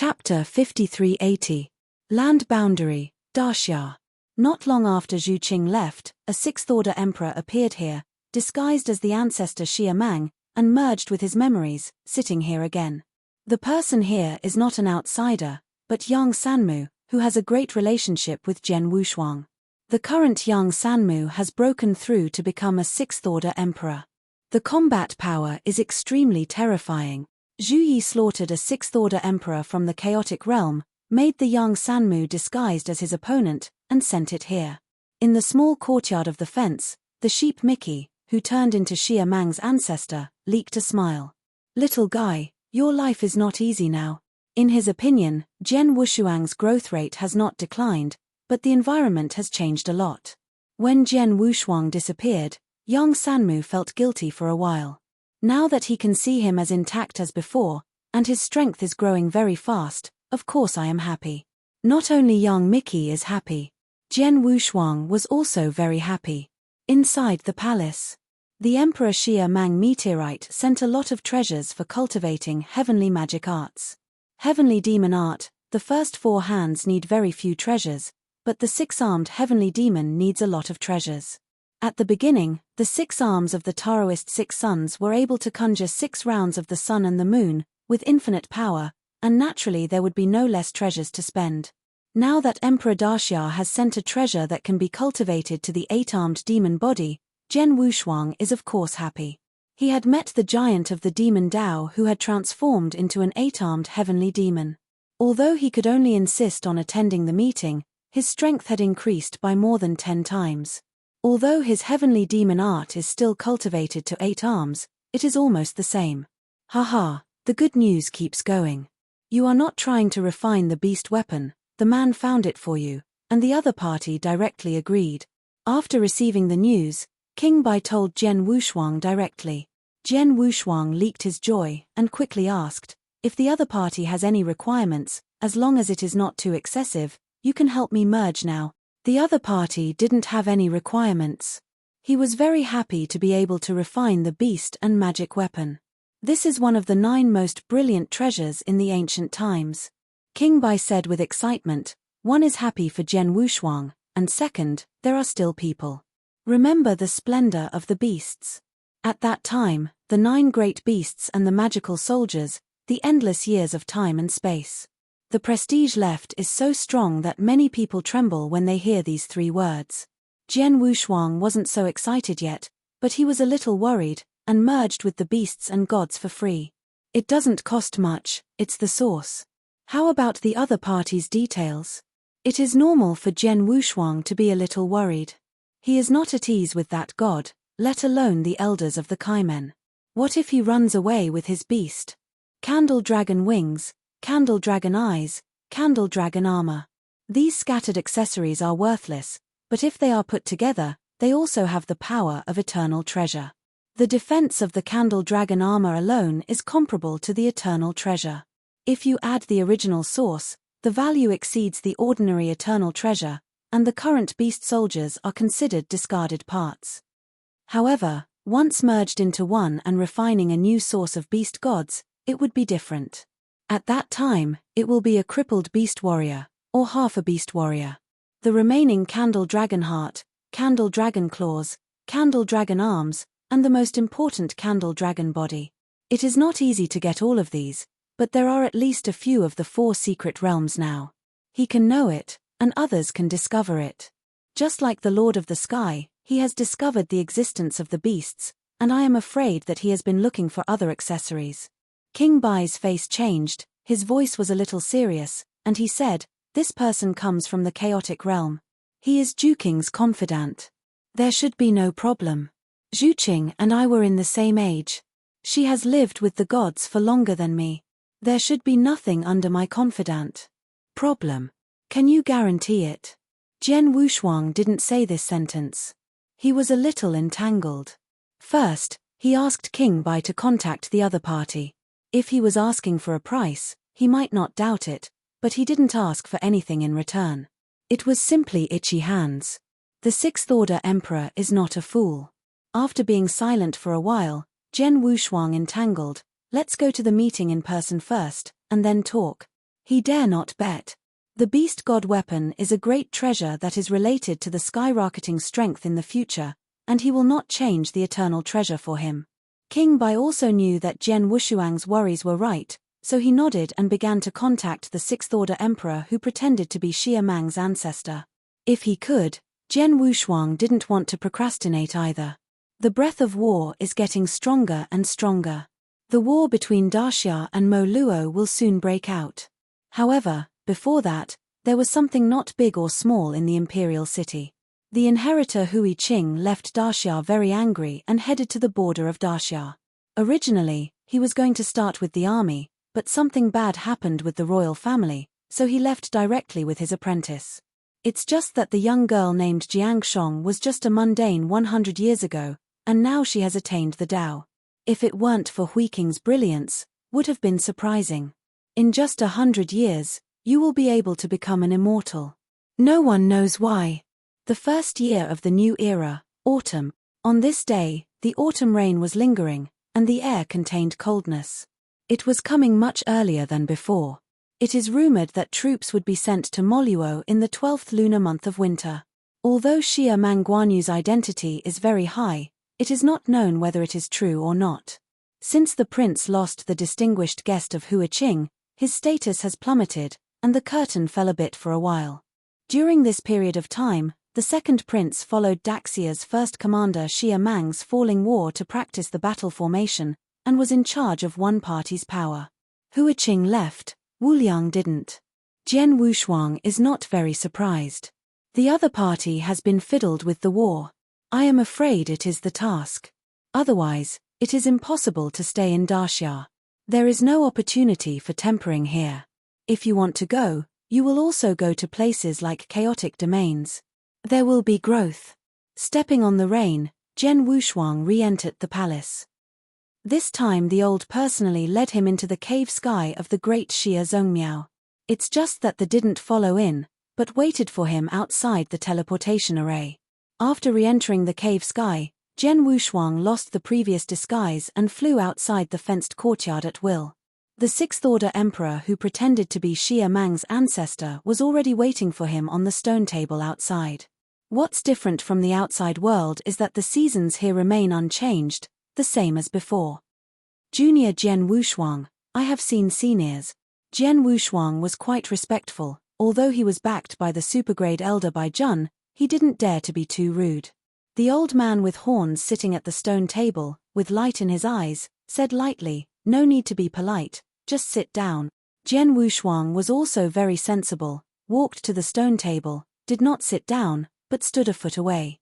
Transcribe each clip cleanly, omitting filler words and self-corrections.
Chapter 5380. Land Boundary, Daxia. Not long after Zhu Qing left, a sixth-order emperor appeared here, disguised as the ancestor Xia Mang, and merged with his memories, sitting here again. The person here is not an outsider, but Yang Sanmu, who has a great relationship with Zhen Wushuang. The current Yang Sanmu has broken through to become a sixth-order emperor. The combat power is extremely terrifying. Zhu Yi slaughtered a sixth-order emperor from the chaotic realm, made the Yang Sanmu disguised as his opponent, and sent it here. In the small courtyard of the fence, the sheep Mickey, who turned into Xia Mang's ancestor, leaked a smile. "Little guy, your life is not easy now." In his opinion, Zhen Wushuang's growth rate has not declined, but the environment has changed a lot. When Zhen Wushuang disappeared, Yang Sanmu felt guilty for a while. Now that he can see him as intact as before, and his strength is growing very fast, of course I am happy. Not only young Mickey is happy. Zhen Wushuang was also very happy. Inside the palace, the Emperor Xia Mang meteorite sent a lot of treasures for cultivating heavenly magic arts. Heavenly demon art, the first 4 hands need very few treasures, but the 6-armed heavenly demon needs a lot of treasures. At the beginning, the 6 arms of the Taoist 6 suns were able to conjure 6 rounds of the sun and the moon, with infinite power, and naturally there would be no less treasures to spend. Now that Emperor Daxia has sent a treasure that can be cultivated to the 8-armed demon body, Zhen Wushuang is of course happy. He had met the giant of the demon Dao who had transformed into an 8-armed heavenly demon. Although he could only insist on attending the meeting, his strength had increased by more than 10 times. Although his heavenly demon art is still cultivated to 8 arms, it is almost the same. Haha, the good news keeps going. You are not trying to refine the beast weapon, the man found it for you, and the other party directly agreed. After receiving the news, King Bai told Zhen Wushuang directly. Zhen Wushuang leaked his joy and quickly asked, "If the other party has any requirements, as long as it is not too excessive, you can help me merge now." The other party didn't have any requirements. He was very happy to be able to refine the beast and magic weapon. This is one of the 9 most brilliant treasures in the ancient times. King Bai said with excitement, "One is happy for Zhen Wushuang, and second, there are still people. Remember the splendor of the beasts. At that time, the 9 great beasts and the magical soldiers, the endless years of time and space. The prestige left is so strong that many people tremble when they hear these 3 words. Zhen Wushuang wasn't so excited yet, but he was a little worried, and merged with the beasts and gods for free. It doesn't cost much, it's the source. How about the other party's details? It is normal for Zhen Wushuang to be a little worried. He is not at ease with that god, let alone the elders of the Kaimen. What if he runs away with his beast? Candle dragon wings, candle dragon eyes, candle dragon armor. These scattered accessories are worthless, but if they are put together, they also have the power of eternal treasure. The defense of the candle dragon armor alone is comparable to the eternal treasure. If you add the original source, the value exceeds the ordinary eternal treasure, and the current beast soldiers are considered discarded parts. However, once merged into one and refining a new source of beast gods, it would be different. At that time, it will be a crippled beast warrior, or half a beast warrior. The remaining candle dragon heart, candle dragon claws, candle dragon arms, and the most important candle dragon body. It is not easy to get all of these, but there are at least a few of the 4 secret realms now. He can know it, and others can discover it. Just like the Lord of the Sky, he has discovered the existence of the beasts, and I am afraid that he has been looking for other accessories. King Bai's face changed, his voice was a little serious, and he said, "This person comes from the chaotic realm. He is Zhu Qing's confidant. There should be no problem. Zhu Qing and I were in the same age. She has lived with the gods for longer than me. There should be nothing under my confidant. Problem. Can you guarantee it?" Zhen Wushuang didn't say this sentence. He was a little entangled. First, he asked King Bai to contact the other party. If he was asking for a price, he might not doubt it, but he didn't ask for anything in return. It was simply itchy hands. The 6th-order emperor is not a fool. After being silent for a while, Zhen Wushuang entangled, "Let's go to the meeting in person first, and then talk." He dare not bet. The beast god weapon is a great treasure that is related to the skyrocketing strength in the future, and he will not change the eternal treasure for him. King Bai also knew that Jian Wushuang's worries were right, so he nodded and began to contact the Sixth Order Emperor who pretended to be Xia Mang's ancestor. If he could, Jian Wushuang didn't want to procrastinate either. The breath of war is getting stronger and stronger. The war between Daxia and Mo Luo will soon break out. However, before that, there was something not big or small in the imperial city. The inheritor Hui Qing left Daxia very angry and headed to the border of Daxia. Originally, he was going to start with the army, but something bad happened with the royal family, so he left directly with his apprentice. It's just that the young girl named Jiang Shong was just a mundane 100 years ago, and now she has attained the Tao. If it weren't for Hui Qing's brilliance, would have been surprising. In just 100 years, you will be able to become an immortal. No one knows why. The first year of the new era, autumn. On this day, the autumn rain was lingering, and the air contained coldness. It was coming much earlier than before. It is rumored that troops would be sent to Moluo in the 12th lunar month of winter. Although Xia Mang Guanyu's identity is very high, it is not known whether it is true or not. Since the prince lost the distinguished guest of Hui Qing, his status has plummeted, and the curtain fell a bit for a while. During this period of time, the second prince followed Daxia's first commander Xia Mang's falling war to practice the battle formation, and was in charge of one party's power. Hui Qing left, Wu Liang didn't. Jian Wushuang is not very surprised. The other party has been fiddled with the war. I am afraid it is the task. Otherwise, it is impossible to stay in Daxia. There is no opportunity for tempering here. If you want to go, you will also go to places like chaotic domains. There will be growth. Stepping on the rain, Jian Wushuang re-entered the palace. This time the old personally led him into the cave sky of the great Xia Zhongmiao. It's just that the didn't follow in, but waited for him outside the teleportation array. After re-entering the cave sky, Jian Wushuang lost the previous disguise and flew outside the fenced courtyard at will. The Sixth Order Emperor who pretended to be Xia Mang's ancestor was already waiting for him on the stone table outside. What's different from the outside world is that the seasons here remain unchanged, the same as before. Junior Jian Wushuang, I have seen seniors. Jian Wushuang was quite respectful, although he was backed by the supergrade elder Bai Jun, he didn't dare to be too rude. The old man with horns sitting at the stone table, with light in his eyes, said lightly, "No need to be polite, just sit down." Jian Wushuang was also very sensible, walked to the stone table, did not sit down, but stood a foot away.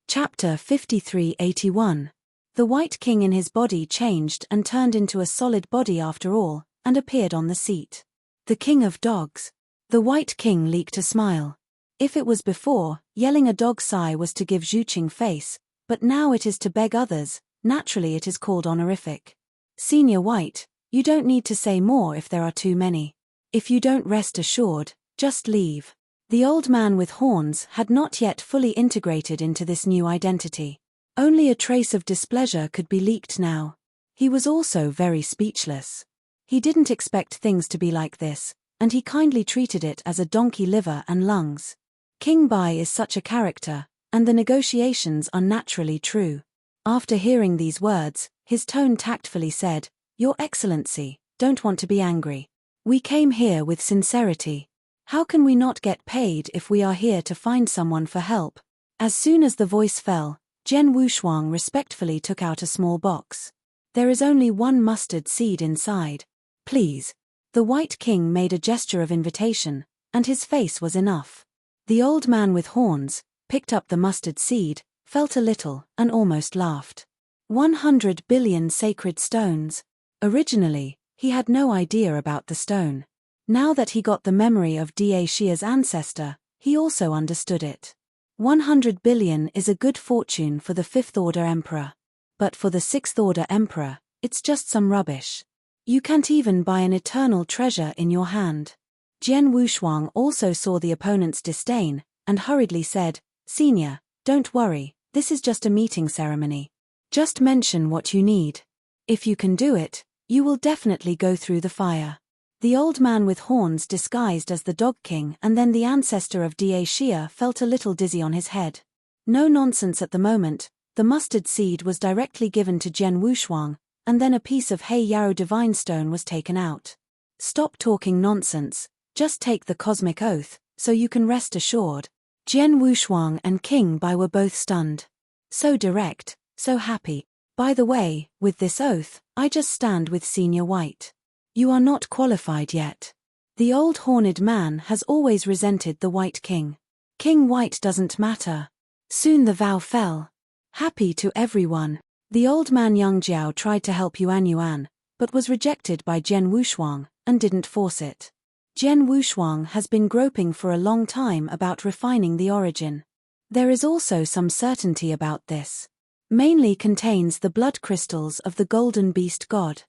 Chapter 5381. The White King in his body changed and turned into a solid body after all, and appeared on the seat. The King of Dogs. The White King leaked a smile. If it was before, yelling a dog sigh was to give Zhu Qing face, but now it is to beg others, naturally it is called honorific. Senior White, you don't need to say more if there are too many. If you don't rest assured, just leave. The old man with horns had not yet fully integrated into this new identity. Only a trace of displeasure could be leaked now. He was also very speechless. He didn't expect things to be like this, and he kindly treated it as a donkey liver and lungs. King Bai is such a character, and the negotiations are naturally true. After hearing these words, his tone tactfully said, "Your Excellency, don't want to be angry. We came here with sincerity. How can we not get paid if we are here to find someone for help?" As soon as the voice fell, Jian Wushuang respectfully took out a small box. There is only one mustard seed inside. Please. The White King made a gesture of invitation, and his face was enough. The old man with horns picked up the mustard seed, felt a little, and almost laughed. 100 billion sacred stones. Originally, he had no idea about the stone. Now that he got the memory of Da Xia's ancestor, he also understood it. 100 billion is a good fortune for the Fifth Order Emperor. But for the Sixth Order Emperor, it's just some rubbish. You can't even buy an eternal treasure in your hand. Jian Wushuang also saw the opponent's disdain, and hurriedly said, "Senior, don't worry, this is just a meeting ceremony. Just mention what you need. If you can do it, you will definitely go through the fire." The old man with horns disguised as the Dog King and then the ancestor of Dacia felt a little dizzy on his head. No nonsense at the moment, the mustard seed was directly given to Jian Wushuang, and then a piece of Hei Yarrow divine stone was taken out. Stop talking nonsense, just take the cosmic oath, so you can rest assured. Jian Wushuang and King Bai were both stunned. So direct, so happy. By the way, with this oath, I just stand with Senior White. You are not qualified yet. The old horned man has always resented the White King. King White doesn't matter. Soon the vow fell. Happy to everyone. The old man Yang Jiao tried to help Yuan, but was rejected by Jian Wushuang, and didn't force it. Jian Wushuang has been groping for a long time about refining the origin. There is also some certainty about this. Mainly contains the blood crystals of the golden beast god.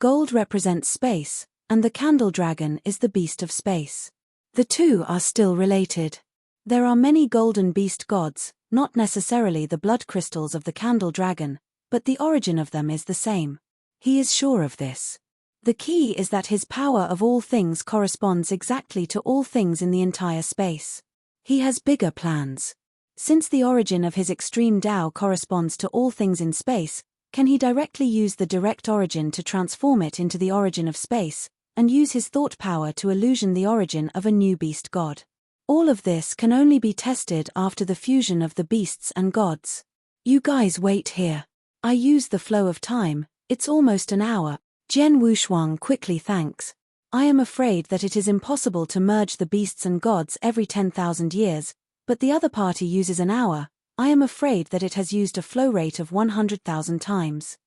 Gold represents space, and the candle dragon is the beast of space. The two are still related. There are many golden beast gods, not necessarily the blood crystals of the candle dragon, but the origin of them is the same. He is sure of this. The key is that his power of all things corresponds exactly to all things in the entire space. He has bigger plans. Since the origin of his extreme Tao corresponds to all things in space, can he directly use the direct origin to transform it into the origin of space, and use his thought power to illusion the origin of a new beast god? All of this can only be tested after the fusion of the beasts and gods. You guys wait here. I use the flow of time, it's almost an hour. Jian Wushuang quickly thanks. I am afraid that it is impossible to merge the beasts and gods every 10,000 years, but the other party uses an hour. I am afraid that it has used a flow rate of 100,000 times.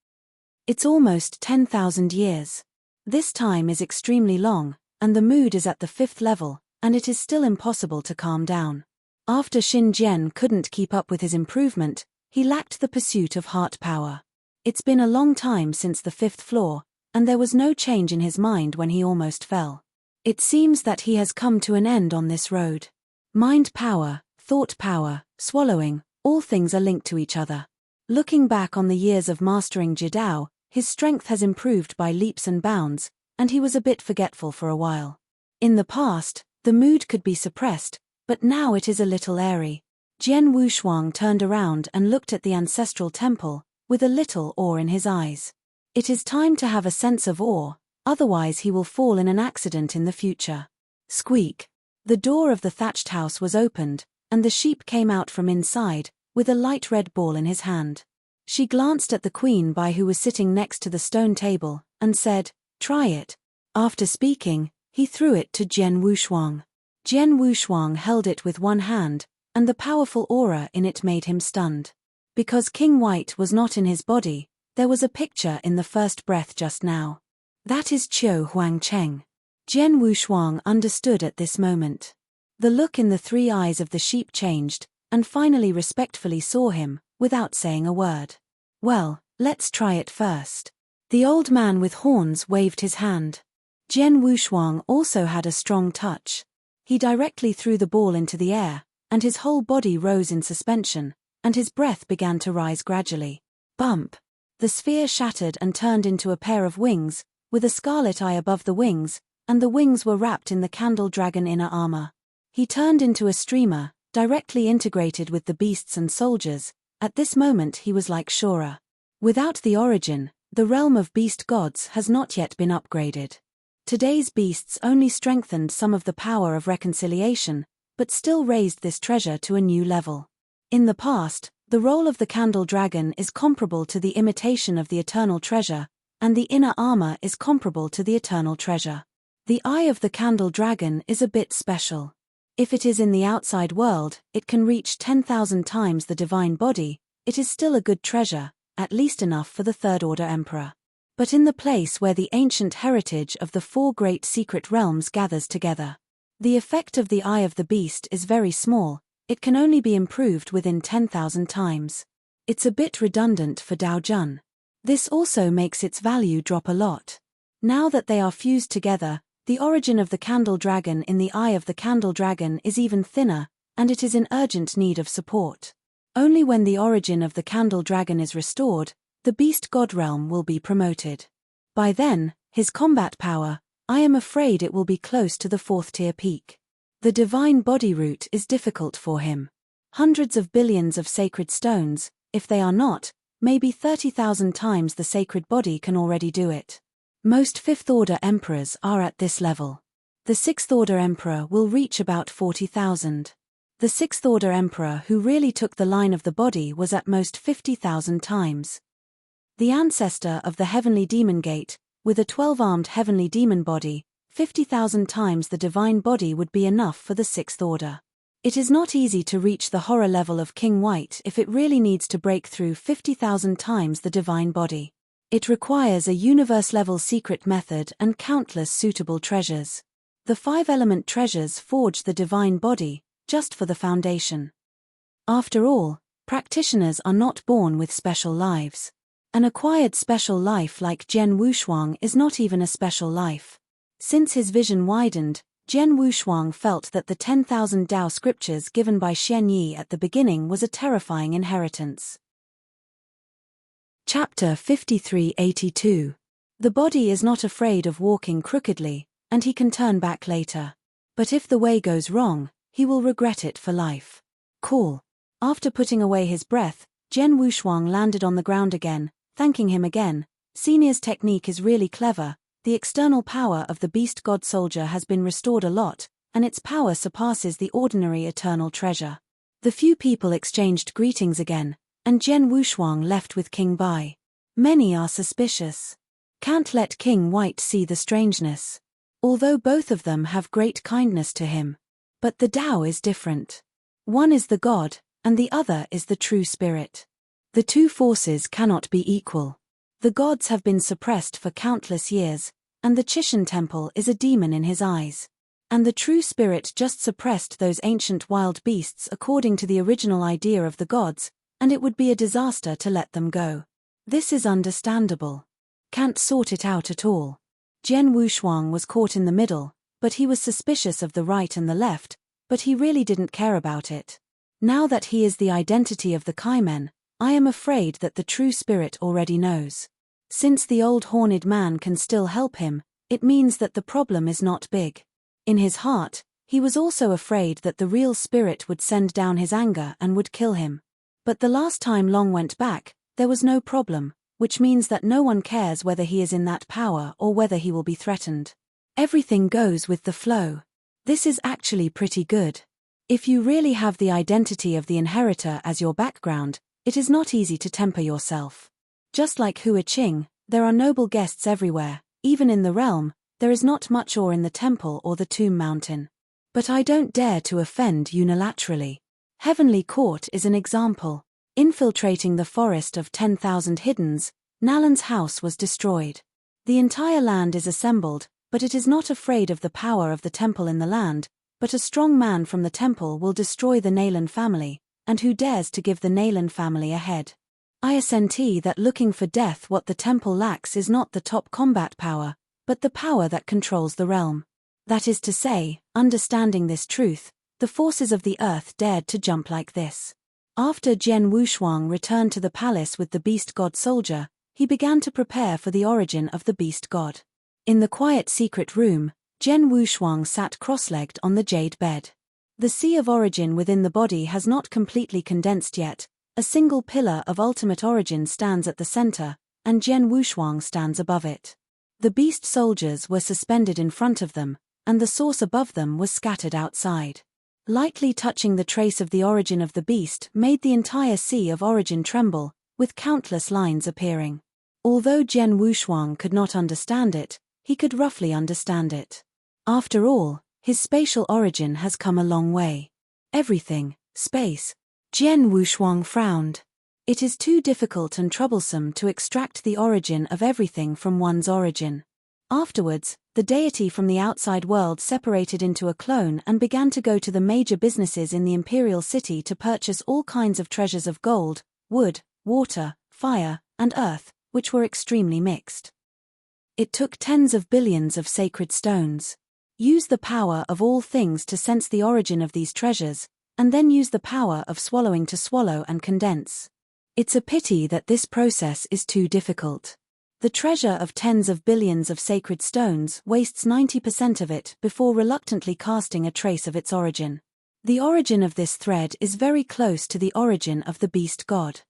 It's almost 10,000 years. This time is extremely long, and the mood is at the 5th level, and it is still impossible to calm down. After Xin Jian couldn't keep up with his improvement, he lacked the pursuit of heart power. It's been a long time since the 5th floor, and there was no change in his mind when he almost fell. It seems that he has come to an end on this road. Mind power, thought power, swallowing, all things are linked to each other. Looking back on the years of mastering Jidao, his strength has improved by leaps and bounds, and he was a bit forgetful for a while. In the past, the mood could be suppressed, but now it is a little airy. Jian Wushuang turned around and looked at the ancestral temple, with a little awe in his eyes. It is time to have a sense of awe, otherwise he will fall in an accident in the future. Squeak. The door of the thatched house was opened, and the sheep came out from inside, with a light red ball in his hand. She glanced at the Queen Bai who was sitting next to the stone table, and said, "Try it." After speaking, he threw it to Jian Wushuang. Jian Wushuang held it with one hand, and the powerful aura in it made him stunned. Because King White was not in his body, there was a picture in the first breath just now. That is Qiu Huangcheng. Jian Wushuang understood at this moment. The look in the 3 eyes of the sheep changed, and finally respectfully saw him, without saying a word. Well, let's try it first. The old man with horns waved his hand. Jian Wushuang also had a strong touch. He directly threw the ball into the air, and his whole body rose in suspension, and his breath began to rise gradually. Bump! The sphere shattered and turned into a pair of wings, with a scarlet eye above the wings, and the wings were wrapped in the candle dragon inner armor. He turned into a streamer, directly integrated with the beasts and soldiers. At this moment he was like Shura. Without the origin, the realm of beast gods has not yet been upgraded. Today's beasts only strengthened some of the power of reconciliation, but still raised this treasure to a new level. In the past, the role of the candle dragon is comparable to the imitation of the eternal treasure, and the inner armor is comparable to the eternal treasure. The eye of the candle dragon is a bit special. If it is in the outside world, it can reach 10,000 times the divine body. It is still a good treasure, at least enough for the Third Order Emperor. But in the place where the ancient heritage of the 4 great secret realms gathers together, the effect of the eye of the beast is very small. It can only be improved within 10,000 times. It's a bit redundant for Dao Jun. This also makes its value drop a lot. Now that they are fused together, the origin of the candle dragon in the eye of the candle dragon is even thinner, and it is in urgent need of support. Only when the origin of the candle dragon is restored, the beast god realm will be promoted. By then, his combat power, I am afraid it will be close to the 4th-tier peak. The divine body route is difficult for him. Hundreds of billions of sacred stones, if they are not, maybe 30,000 times the sacred body can already do it. Most 5th-order emperors are at this level. The 6th-order emperor will reach about 40,000. The 6th-order emperor who really took the line of the body was at most 50,000 times. The ancestor of the heavenly demon gate, with a 12-armed heavenly demon body, 50,000 times the divine body would be enough for the 6th order. It is not easy to reach the horror level of King White if it really needs to break through 50,000 times the divine body. It requires a universe-level secret method and countless suitable treasures. The 5-element treasures forge the divine body, just for the foundation. After all, practitioners are not born with special lives. An acquired special life like Jian Wushuang is not even a special life. Since his vision widened, Jian Wushuang felt that the 10,000 Tao scriptures given by Xian Yi at the beginning was a terrifying inheritance. Chapter 5382. The body is not afraid of walking crookedly, and he can turn back later. But if the way goes wrong, he will regret it for life. Cool. After putting away his breath, Jian Wushuang landed on the ground again, thanking him again. Senior's technique is really clever. The external power of the beast god soldier has been restored a lot, and its power surpasses the ordinary eternal treasure. The few people exchanged greetings again, and Jian Wushuang left with King Bai. Many are suspicious. Can't let King White see the strangeness. Although both of them have great kindness to him. But the Tao is different. One is the God, and the other is the true spirit. The two forces cannot be equal. The gods have been suppressed for countless years, and the Chishan temple is a demon in his eyes. And the true spirit just suppressed those ancient wild beasts according to the original idea of the gods, and it would be a disaster to let them go. This is understandable. Can't sort it out at all. Jian Wushuang was caught in the middle, but he was suspicious of the right and the left, but he really didn't care about it. Now that he is the identity of the Kaimen, I am afraid that the true spirit already knows. Since the old horned man can still help him, it means that the problem is not big. In his heart, he was also afraid that the real spirit would send down his anger and would kill him. But the last time Long went back, there was no problem, which means that no one cares whether he is in that power or whether he will be threatened. Everything goes with the flow. This is actually pretty good. If you really have the identity of the inheritor as your background, it is not easy to temper yourself. Just like Hua Qing, there are noble guests everywhere. Even in the realm, there is not much ore in the temple or the tomb mountain. But I don't dare to offend unilaterally. Heavenly Court is an example. Infiltrating the forest of 10,000 hiddens, Nalan's house was destroyed. The entire land is assembled, but it is not afraid of the power of the temple in the land, but a strong man from the temple will destroy the Nalan family, and who dares to give the Nalan family a head? I assent that looking for death, what the temple lacks is not the top combat power, but the power that controls the realm. That is to say, understanding this truth, the forces of the earth dared to jump like this. After Jian Wushuang returned to the palace with the beast god soldier, he began to prepare for the origin of the beast god. In the quiet secret room, Jian Wushuang sat cross-legged on the jade bed. The sea of origin within the body has not completely condensed yet. A single pillar of ultimate origin stands at the center, and Jian Wushuang stands above it. The beast soldiers were suspended in front of them, and the source above them was scattered outside. Lightly touching the trace of the origin of the beast made the entire sea of origin tremble, with countless lines appearing. Although Jian Wushuang could not understand it, he could roughly understand it. After all, his spatial origin has come a long way. Everything, space. Jian Wushuang frowned. It is too difficult and troublesome to extract the origin of everything from one's origin. Afterwards, the deity from the outside world separated into a clone and began to go to the major businesses in the imperial city to purchase all kinds of treasures of gold, wood, water, fire, and earth, which were extremely mixed. It took tens of billions of sacred stones. Use the power of all things to sense the origin of these treasures, and then use the power of swallowing to swallow and condense. It's a pity that this process is too difficult. The treasure of tens of billions of sacred stones wastes 90% of it before reluctantly casting a trace of its origin. The origin of this thread is very close to the origin of the beast god.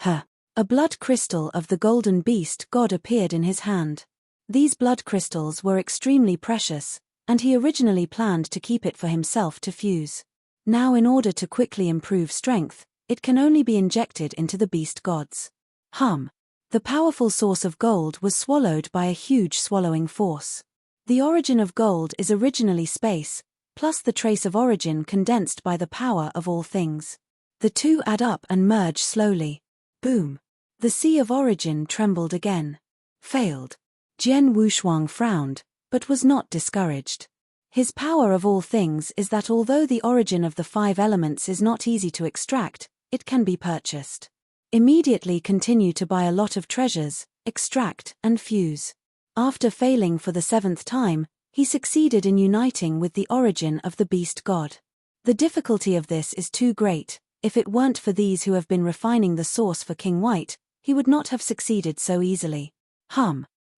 A blood crystal of the golden beast god appeared in his hand. These blood crystals were extremely precious, and he originally planned to keep it for himself to fuse. Now, in order to quickly improve strength, it can only be injected into the beast gods. The powerful source of gold was swallowed by a huge swallowing force. The origin of gold is originally space, plus the trace of origin condensed by the power of all things. The two add up and merge slowly. Boom! The sea of origin trembled again. Failed. Jian Wushuang frowned, but was not discouraged. His power of all things is that although the origin of the 5 elements is not easy to extract, it can be purchased. Immediately continue to buy a lot of treasures, extract, and fuse. After failing for the 7th time, he succeeded in uniting with the origin of the beast god. The difficulty of this is too great. If it weren't for these who have been refining the source for King White, he would not have succeeded so easily.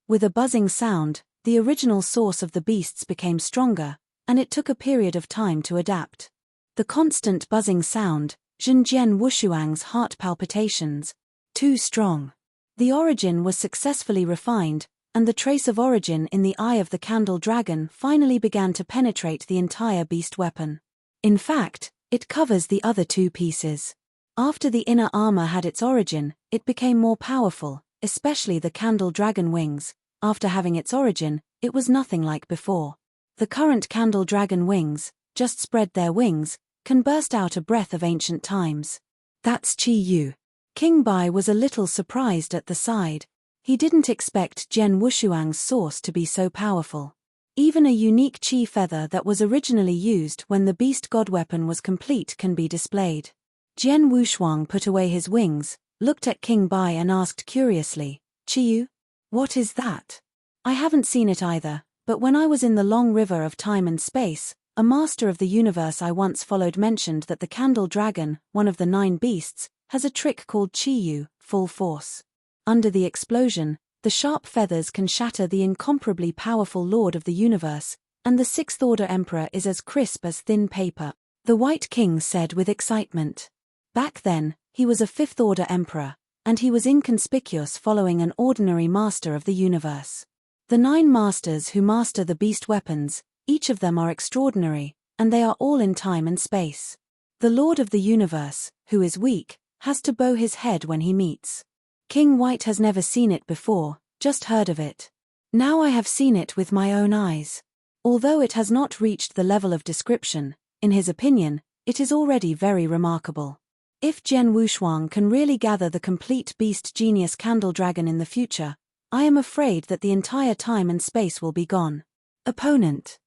With a buzzing sound, the original source of the beasts became stronger, and it took a period of time to adapt. The constant buzzing sound, Jian Wushuang's heart palpitations. Too strong. The origin was successfully refined, and the trace of origin in the eye of the candle dragon finally began to penetrate the entire beast weapon. In fact, it covers the other 2 pieces. After the inner armor had its origin, it became more powerful, especially the candle dragon wings. After having its origin, it was nothing like before. The current candle dragon wings, just spread their wings, can burst out a breath of ancient times. That's Qi Yu. King Bai was a little surprised at the sight. He didn't expect Jian Wushuang's source to be so powerful. Even a unique Qi feather that was originally used when the beast god weapon was complete can be displayed. Jian Wushuang put away his wings, looked at King Bai and asked curiously, "Qiyu? What is that?" "I haven't seen it either, but when I was in the long river of time and space, a master of the universe I once followed mentioned that the candle dragon, one of the 9 beasts, has a trick called Qiyu, full force. Under the explosion, the sharp feathers can shatter the incomparably powerful Lord of the Universe, and the 6th Order Emperor is as crisp as thin paper," the White King said with excitement. Back then, he was a 5th Order Emperor, and he was inconspicuous following an ordinary Master of the Universe. The 9 Masters who master the beast weapons, each of them are extraordinary, and they are all in time and space. The Lord of the Universe, who is weak, has to bow his head when he meets. King White has never seen it before, just heard of it. Now I have seen it with my own eyes. Although it has not reached the level of description, in his opinion, it is already very remarkable. If Jian Wushuang can really gather the complete beast genius candle dragon in the future, I am afraid that the entire time and space will be gone. Opponent.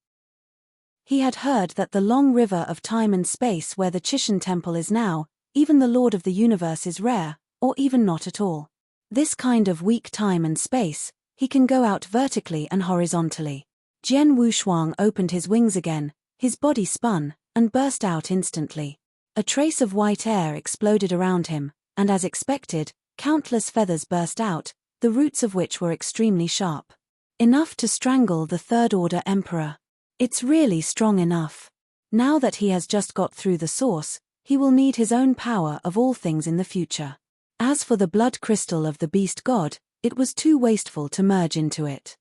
He had heard that the long river of time and space where the Chishan temple is now, even the Lord of the Universe is rare, or even not at all. This kind of weak time and space, he can go out vertically and horizontally. Jian Wushuang opened his wings again, his body spun, and burst out instantly. A trace of white air exploded around him, and as expected, countless feathers burst out, the roots of which were extremely sharp. Enough to strangle the 3rd Order Emperor. It's really strong enough. Now that he has just got through the source, he will need his own power of all things in the future. As for the blood crystal of the beast god, it was too wasteful to merge into it.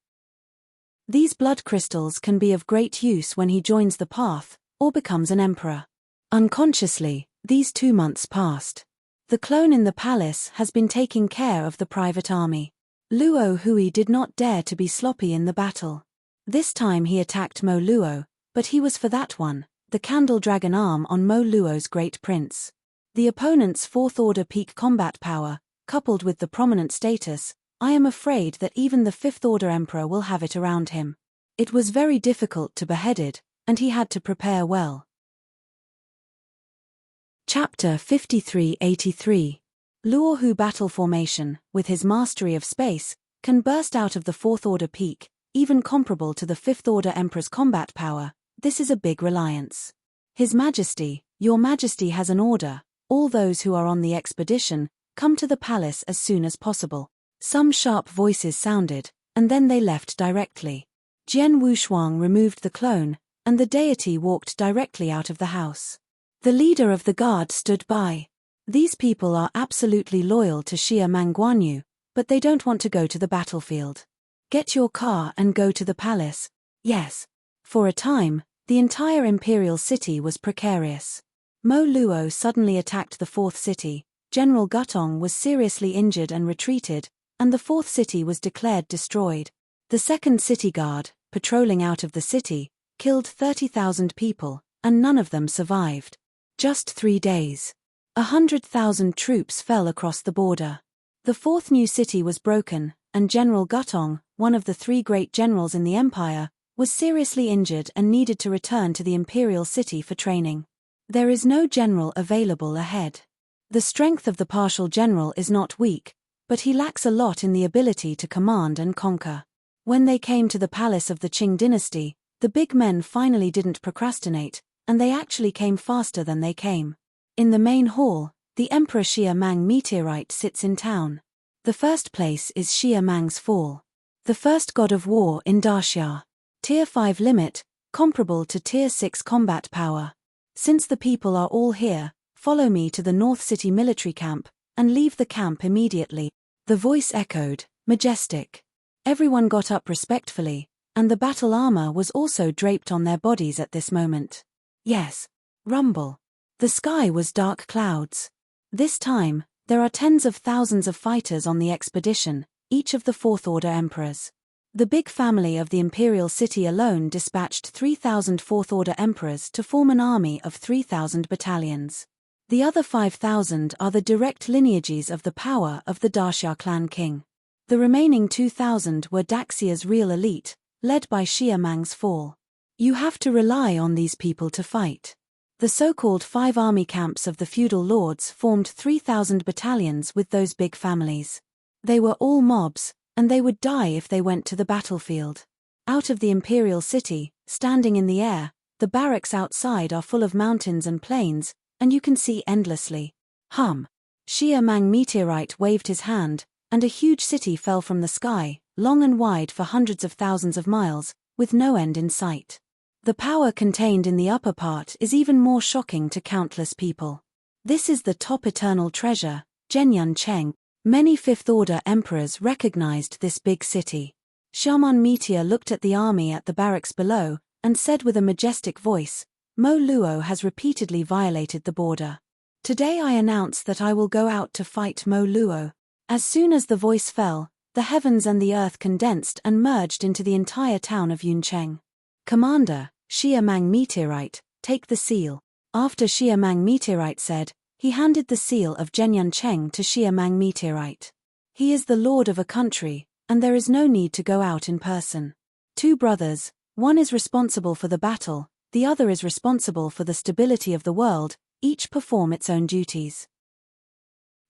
These blood crystals can be of great use when he joins the path, or becomes an emperor. Unconsciously, these 2 months passed. The clone in the palace has been taking care of the private army. Luo Hui did not dare to be sloppy in the battle. This time he attacked Mo Luo, but he was for that one, the candle dragon arm on Mo Luo's great prince. The opponent's 4th Order peak combat power, coupled with the prominent status, I am afraid that even the 5th Order Emperor will have it around him. It was very difficult to behead it, and he had to prepare well. Chapter 5383. Luo Hu battle formation, with his mastery of space, can burst out of the 4th Order peak, even comparable to the 5th Order Emperor's combat power. This is a big reliance. His Majesty, Your Majesty has an order. All those who are on the expedition, come to the palace as soon as possible. Some sharp voices sounded, and then they left directly. Jian Wushuang removed the clone, and the deity walked directly out of the house. The leader of the guard stood by. These people are absolutely loyal to Xia Mang Guanyu, but they don't want to go to the battlefield. Get your car and go to the palace. Yes. For a time, the entire imperial city was precarious. Mo Luo suddenly attacked the fourth city, General Gutong was seriously injured and retreated, and the fourth city was declared destroyed. The second city guard, patrolling out of the city, killed 30,000 people, and none of them survived. Just 3 days. 100,000 troops fell across the border. The fourth new city was broken, and General Gutong, one of the 3 great generals in the empire, was seriously injured and needed to return to the imperial city for training. There is no general available ahead. The strength of the partial general is not weak, but he lacks a lot in the ability to command and conquer. When they came to the palace of the Qing dynasty, the big men finally didn't procrastinate, and they actually came faster than they came. In the main hall, the Emperor Xia Mang meteorite sits in town. The first place is Xia Mang's fall. The first god of war in Daxia. Tier 5 limit, comparable to Tier 6 combat power. Since the people are all here, follow me to the North City military camp, and leave the camp immediately. The voice echoed, majestic. Everyone got up respectfully, and the battle armor was also draped on their bodies at this moment. Yes. Rumble. The sky was dark clouds. This time, there are tens of thousands of fighters on the expedition, each of the Fourth Order emperors. The big family of the imperial city alone dispatched 3,000 Fourth Order emperors to form an army of 3,000 battalions. The other 5,000 are the direct lineages of the power of the Daxia clan king. The remaining 2,000 were Daxia's real elite, led by Xia Mang's fall. You have to rely on these people to fight. The so-called 5 army camps of the feudal lords formed 3,000 battalions with those big families. They were all mobs, and they would die if they went to the battlefield. Out of the imperial city, standing in the air, the barracks outside are full of mountains and plains, and you can see endlessly. Xia Mang meteorite waved his hand, and a huge city fell from the sky, long and wide for hundreds of thousands of miles, with no end in sight. The power contained in the upper part is even more shocking to countless people. This is the top eternal treasure, Zhenyun Cheng. Many Fifth Order emperors recognized this big city. Shaman Meteor looked at the army at the barracks below, and said with a majestic voice, Mo Luo has repeatedly violated the border. Today I announce that I will go out to fight Mo Luo. As soon as the voice fell, the heavens and the earth condensed and merged into the entire town of Yuncheng. Commander, Xia Mang meteorite, take the seal. After Xia Mang meteorite said, he handed the seal of Zhenyun Cheng to Xia Mang meteorite. He is the lord of a country, and there is no need to go out in person. 2 brothers, one is responsible for the battle, the other is responsible for the stability of the world, each perform its own duties.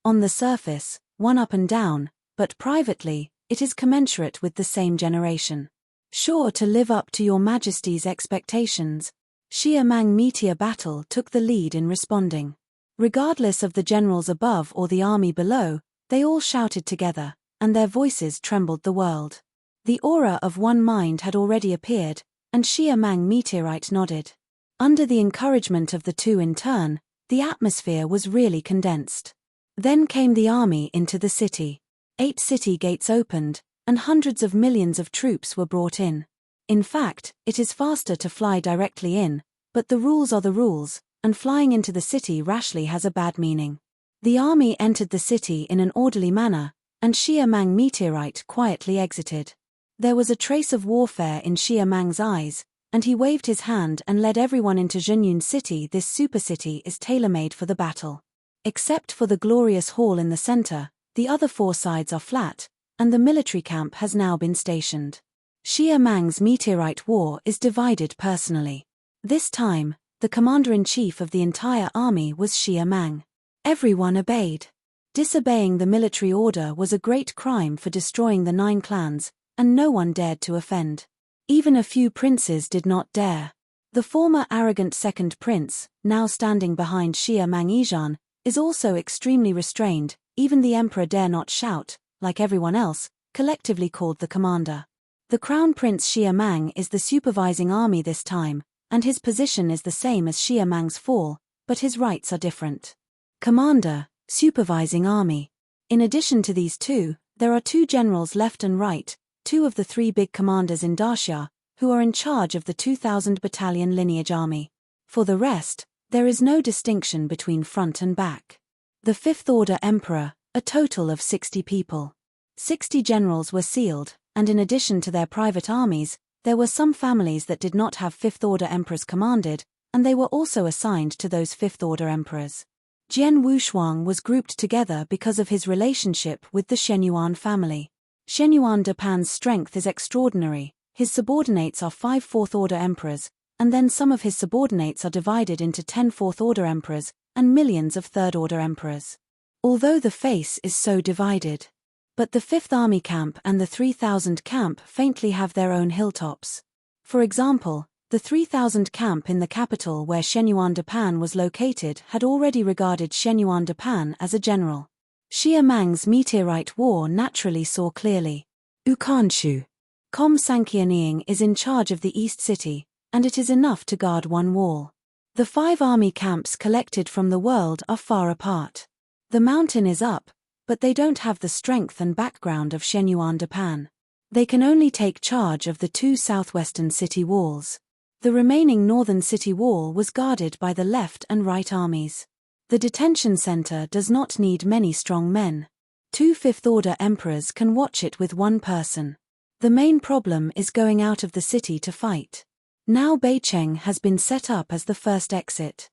On the surface, one up and down, but privately, it is commensurate with the same generation. Sure to live up to your majesty's expectations, Xia Mang meteor battle took the lead in responding. Regardless of the generals above or the army below, they all shouted together, and their voices trembled the world. The aura of one mind had already appeared, and Xia Mang meteorite nodded. Under the encouragement of the 2 in turn, the atmosphere was really condensed. Then came the army into the city. 8 city gates opened, and hundreds of millions of troops were brought in. In fact, it is faster to fly directly in, but the rules are the rules, and flying into the city rashly has a bad meaning. The army entered the city in an orderly manner, and Xia Mang meteorite quietly exited. There was a trace of warfare in Xia Mang's eyes, and he waved his hand and led everyone into Zhenyun City. This supercity is tailor-made for the battle. Except for the glorious hall in the center, the other 4 sides are flat, and the military camp has now been stationed. Xia Mang's meteorite war is divided personally. This time, the commander-in-chief of the entire army was Xia Mang. Everyone obeyed. Disobeying the military order was a great crime for destroying the 9 clans, and no one dared to offend. Even a few princes did not dare. The former arrogant second prince, now standing behind Xia Mang Yizhan, is also extremely restrained, even the emperor dare not shout, like everyone else, collectively called the commander. The Crown Prince Xia Mang is the supervising army this time, and his position is the same as Xia Mang's fall, but his rights are different. Commander, supervising army. In addition to these two, there are two generals left and right, two of the three big commanders in Daxia, who are in charge of the 2,000 battalion lineage army. For the rest, there is no distinction between front and back. The Fifth Order Emperor, a total of 60 people. 60 generals were sealed, and in addition to their private armies, there were some families that did not have Fifth Order Emperors commanded, and they were also assigned to those Fifth Order Emperors. Jian Wushuang was grouped together because of his relationship with the Shenyuan family. Shenyuan Dapan's strength is extraordinary, his subordinates are 5 Fourth Order Emperors, and then some of his subordinates are divided into 10 Fourth Order Emperors, and millions of Third Order Emperors. Although the face is so divided. But the 5th Army Camp and the 3000 Camp faintly have their own hilltops. For example, the 3000 Camp in the capital where Shenyuan Dapan was located had already regarded Shenyuan Dapan as a general. Xia Mang's meteorite war naturally saw clearly. Ukanshu. Kom Sankianying is in charge of the East City, and it is enough to guard one wall. The 5 army camps collected from the world are far apart. The mountain is up, but they don't have the strength and background of Shenyuan Dapan. They can only take charge of the 2 southwestern city walls. The remaining northern city wall was guarded by the left and right armies. The detention center does not need many strong men. 2 Fifth Order Emperors can watch it with one person. The main problem is going out of the city to fight. Now Beicheng has been set up as the first exit.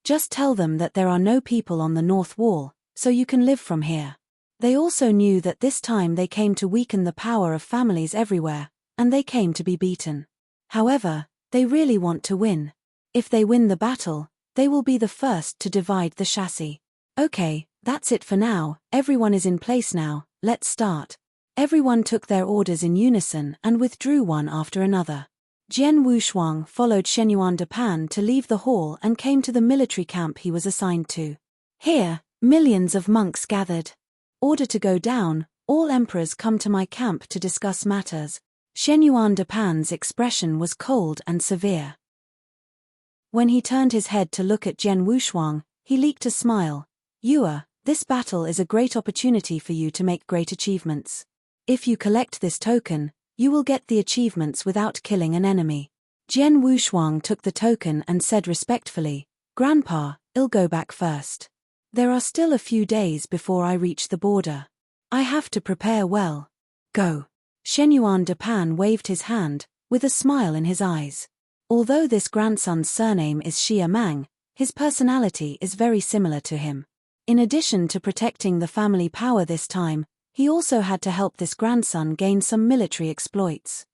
Just tell them that there are no people on the north wall, so you can live from here. They also knew that this time they came to weaken the power of families everywhere, and they came to be beaten. However, they really want to win. If they win the battle, they will be the first to divide the chassis. Okay, that's it for now, everyone is in place now, let's start. Everyone took their orders in unison and withdrew one after another. Jian Wushuang followed Shenyuan Dapan to leave the hall and came to the military camp he was assigned to. Here, millions of monks gathered. Order to go down, all emperors come to my camp to discuss matters. Shenyuan Dapan's expression was cold and severe. When he turned his head to look at Jian Wushuang, he leaked a smile. Yua, this battle is a great opportunity for you to make great achievements. If you collect this token, you will get the achievements without killing an enemy. Jian Wushuang took the token and said respectfully, Grandpa, I'll go back first. There are still a few days before I reach the border. I have to prepare well. Go. Shenyuan Dapan waved his hand, with a smile in his eyes. Although this grandson's surname is Xia Mang, his personality is very similar to him. In addition to protecting the family power this time, he also had to help this grandson gain some military exploits.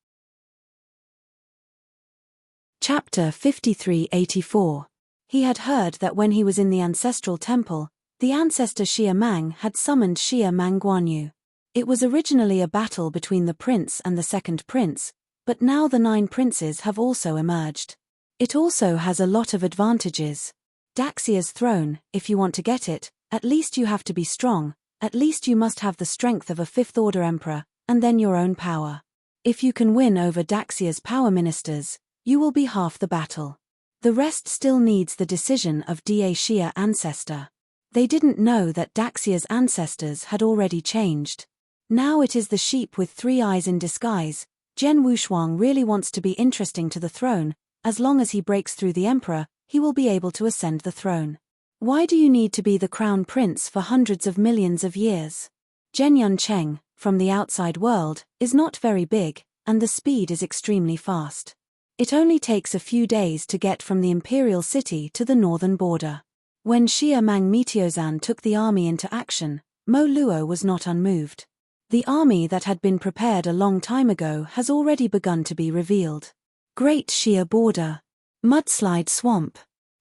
Chapter 5384. He had heard that when he was in the ancestral temple, the ancestor Xia Mang had summoned Xia Mang Guanyu. It was originally a battle between the prince and the second prince, but now the 9 princes have also emerged. It also has a lot of advantages. Daxia's throne, if you want to get it, at least you have to be strong, at least you must have the strength of a Fifth Order Emperor, and then your own power. If you can win over Daxia's power ministers, you will be half the battle. The rest still needs the decision of Da Xia ancestor. They didn't know that Daxia's ancestors had already changed. Now it is the sheep with 3 eyes in disguise. Jian Wushuang really wants to be interesting to the throne. As long as he breaks through the emperor, he will be able to ascend the throne. Why do you need to be the crown prince for hundreds of millions of years? Zhenyun Cheng, from the outside world, is not very big, and the speed is extremely fast. It only takes a few days to get from the imperial city to the northern border. When Xia Mang Meteozan took the army into action, Mo Luo was not unmoved. The army that had been prepared a long time ago has already begun to be revealed. Great Xia Border. Mudslide Swamp.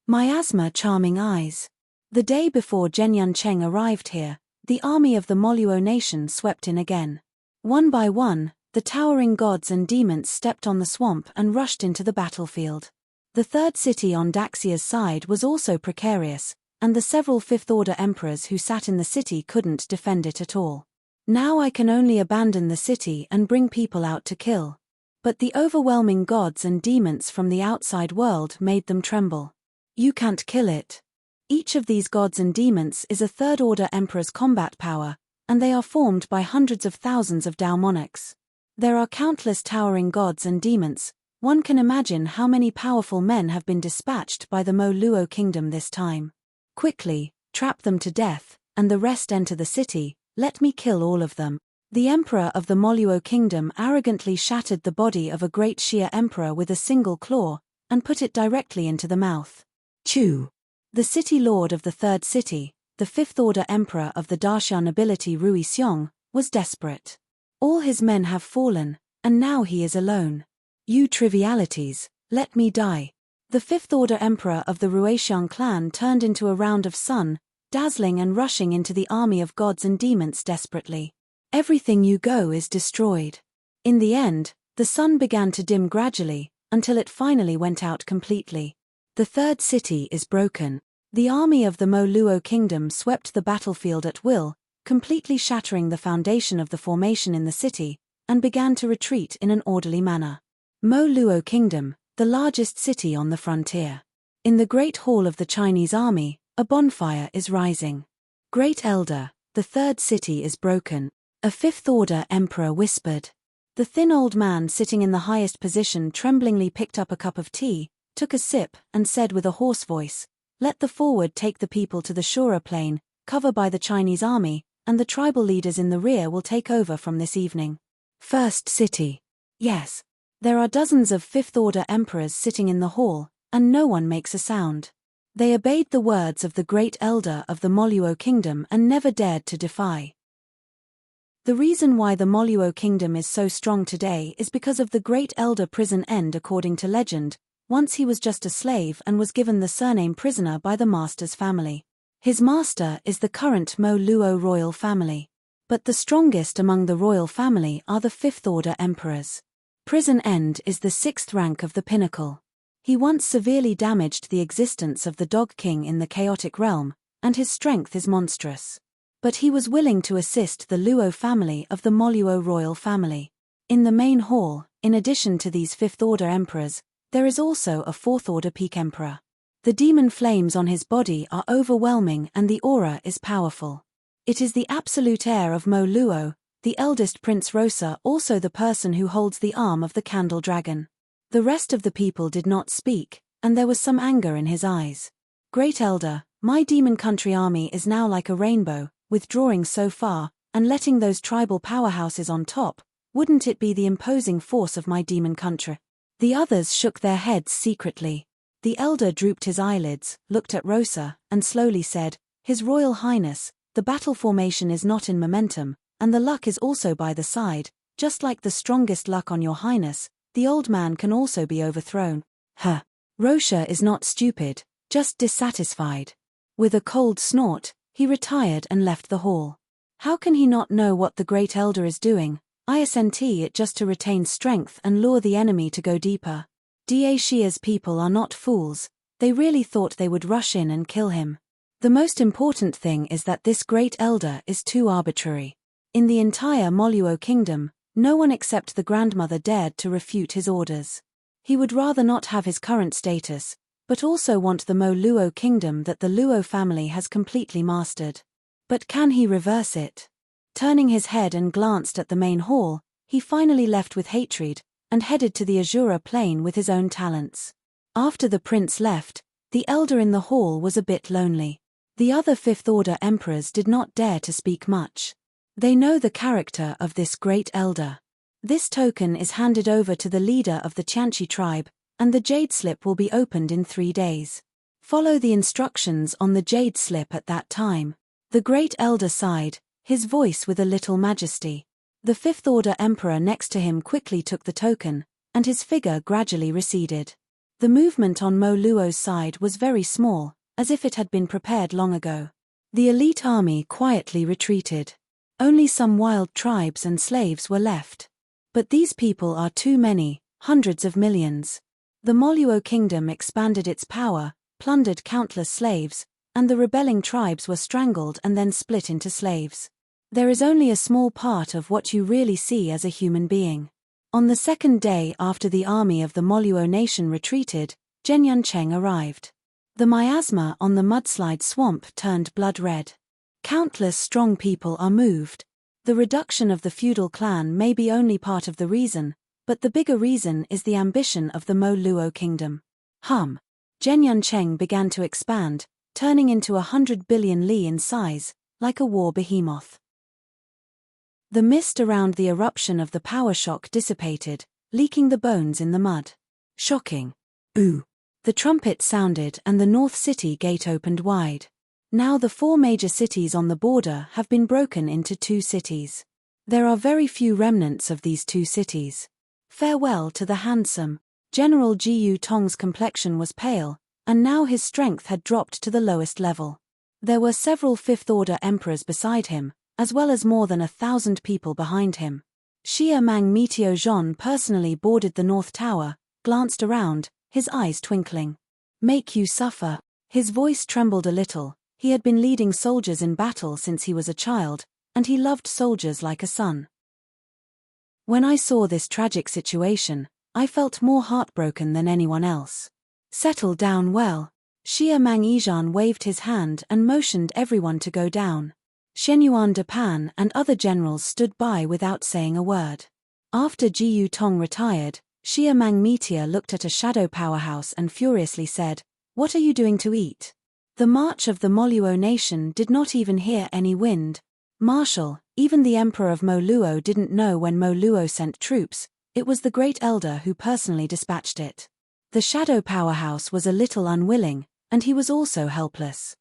Miasma Charming Eyes. The day before Zhenyun Cheng arrived here, the army of the Moluo nation swept in again. One by one, the towering gods and demons stepped on the swamp and rushed into the battlefield. The third city on Daxia's side was also precarious, and the several Fifth Order emperors who sat in the city couldn't defend it at all. Now I can only abandon the city and bring people out to kill. But the overwhelming gods and demons from the outside world made them tremble. You can't kill it. Each of these gods and demons is a third-order emperor's combat power, and they are formed by hundreds of thousands of Dao monarchs. There are countless towering gods and demons. One can imagine how many powerful men have been dispatched by the Mo Luo kingdom this time. Quickly, trap them to death, and the rest enter the city. Let me kill all of them. The emperor of the Moluo kingdom arrogantly shattered the body of a great Xia emperor with a single claw, and put it directly into the mouth. Chew. The city lord of the third city, the fifth-order emperor of the Daxia nobility Rui Xiong, was desperate. All his men have fallen, and now he is alone. You trivialities, let me die. The fifth-order emperor of the Ruixiang clan turned into a round of sun, dazzling and rushing into the army of gods and demons desperately. Everything you go is destroyed. In the end, the sun began to dim gradually, until it finally went out completely. The third city is broken. The army of the Mo Luo kingdom swept the battlefield at will, completely shattering the foundation of the formation in the city, and began to retreat in an orderly manner. Mo Luo kingdom, the largest city on the frontier. In the Great Hall of the Chinese army, a bonfire is rising. Great Elder, the third city is broken. A fifth-order emperor whispered. The thin old man sitting in the highest position tremblingly picked up a cup of tea, took a sip, and said with a hoarse voice, "Let the forward take the people to the Shura plain, cover by the Chinese army, and the tribal leaders in the rear will take over from this evening." First city. Yes. There are dozens of fifth-order emperors sitting in the hall, and no one makes a sound. They obeyed the words of the great elder of the Moluo kingdom and never dared to defy. The reason why the Moluo kingdom is so strong today is because of the great elder prison end. According to legend, once he was just a slave and was given the surname prisoner by the master's family. His master is the current Mo Luo royal family. But the strongest among the royal family are the fifth-order emperors. Prison end is the sixth rank of the pinnacle. He once severely damaged the existence of the Dog King in the chaotic realm, and his strength is monstrous. But he was willing to assist the Luo family of the Moluo royal family. In the main hall, in addition to these fifth-order emperors, there is also a fourth-order peak emperor. The demon flames on his body are overwhelming and the aura is powerful. It is the absolute heir of Mo Luo, the eldest Prince Rosa, also the person who holds the arm of the candle dragon. The rest of the people did not speak, and there was some anger in his eyes. Great Elder, my demon country army is now like a rainbow, withdrawing so far, and letting those tribal powerhouses on top. Wouldn't it be the imposing force of my demon country? The others shook their heads secretly. The elder drooped his eyelids, looked at Rosa, and slowly said, "His Royal Highness, the battle formation is not in momentum, and the luck is also by the side. Just like the strongest luck on your highness, the old man can also be overthrown." Huh. Rosa is not stupid, just dissatisfied. With a cold snort, he retired and left the hall. How can he not know what the great elder is doing? Isn't it just to retain strength and lure the enemy to go deeper? Dacia's people are not fools. They really thought they would rush in and kill him. The most important thing is that this great elder is too arbitrary. In the entire Moluo kingdom, no one except the grandmother dared to refute his orders. He would rather not have his current status, but also want the Mo Luo kingdom that the Luo family has completely mastered. But can he reverse it? Turning his head and glanced at the main hall, he finally left with hatred, and headed to the Azura plain with his own talents. After the prince left, the elder in the hall was a bit lonely. The other fifth-order emperors did not dare to speak much. They know the character of this great elder. This token is handed over to the leader of the Tianqi tribe, and the jade slip will be opened in 3 days. Follow the instructions on the jade slip at that time. The great elder sighed, his voice with a little majesty. The fifth-order emperor next to him quickly took the token, and his figure gradually receded. The movement on Mo Luo's side was very small, as if it had been prepared long ago. The elite army quietly retreated. Only some wild tribes and slaves were left. But these people are too many, hundreds of millions. The Moluo kingdom expanded its power, plundered countless slaves, and the rebelling tribes were strangled and then split into slaves. There is only a small part of what you really see as a human being. On the second day after the army of the Moluo nation retreated, Zhenyuncheng arrived. The miasma on the mudslide swamp turned blood red. Countless strong people are moved. The reduction of the feudal clan may be only part of the reason, but the bigger reason is the ambition of the Moluo kingdom. Zhenyuncheng began to expand, turning into 100 billion li in size, like a war behemoth. The mist around the eruption of the power shock dissipated, leaking the bones in the mud. Shocking. Ooh. The trumpet sounded and the North City gate opened wide. Now the 4 major cities on the border have been broken into 2 cities. There are very few remnants of these 2 cities. Farewell to the handsome. General Jiyu Tong's complexion was pale, and now his strength had dropped to the lowest level. There were several fifth-order emperors beside him, as well as more than 1,000 people behind him. Xia Mang Meteo Zhon personally boarded the North Tower, glanced around, his eyes twinkling. Make you suffer. His voice trembled a little. He had been leading soldiers in battle since he was a child, and he loved soldiers like a son. When I saw this tragic situation, I felt more heartbroken than anyone else. Settle down well. Xia Mang Yizhan waved his hand and motioned everyone to go down. Shenyuan de Pan and other generals stood by without saying a word. After Jiyu Tong retired, Xia Mang Meteor looked at a shadow powerhouse and furiously said, "What are you doing to eat?" The march of the Moluo nation did not even hear any wind. Marshal, even the Emperor of Moluo didn't know when Moluo sent troops. It was the Great Elder who personally dispatched it. The shadow powerhouse was a little unwilling, and he was also helpless.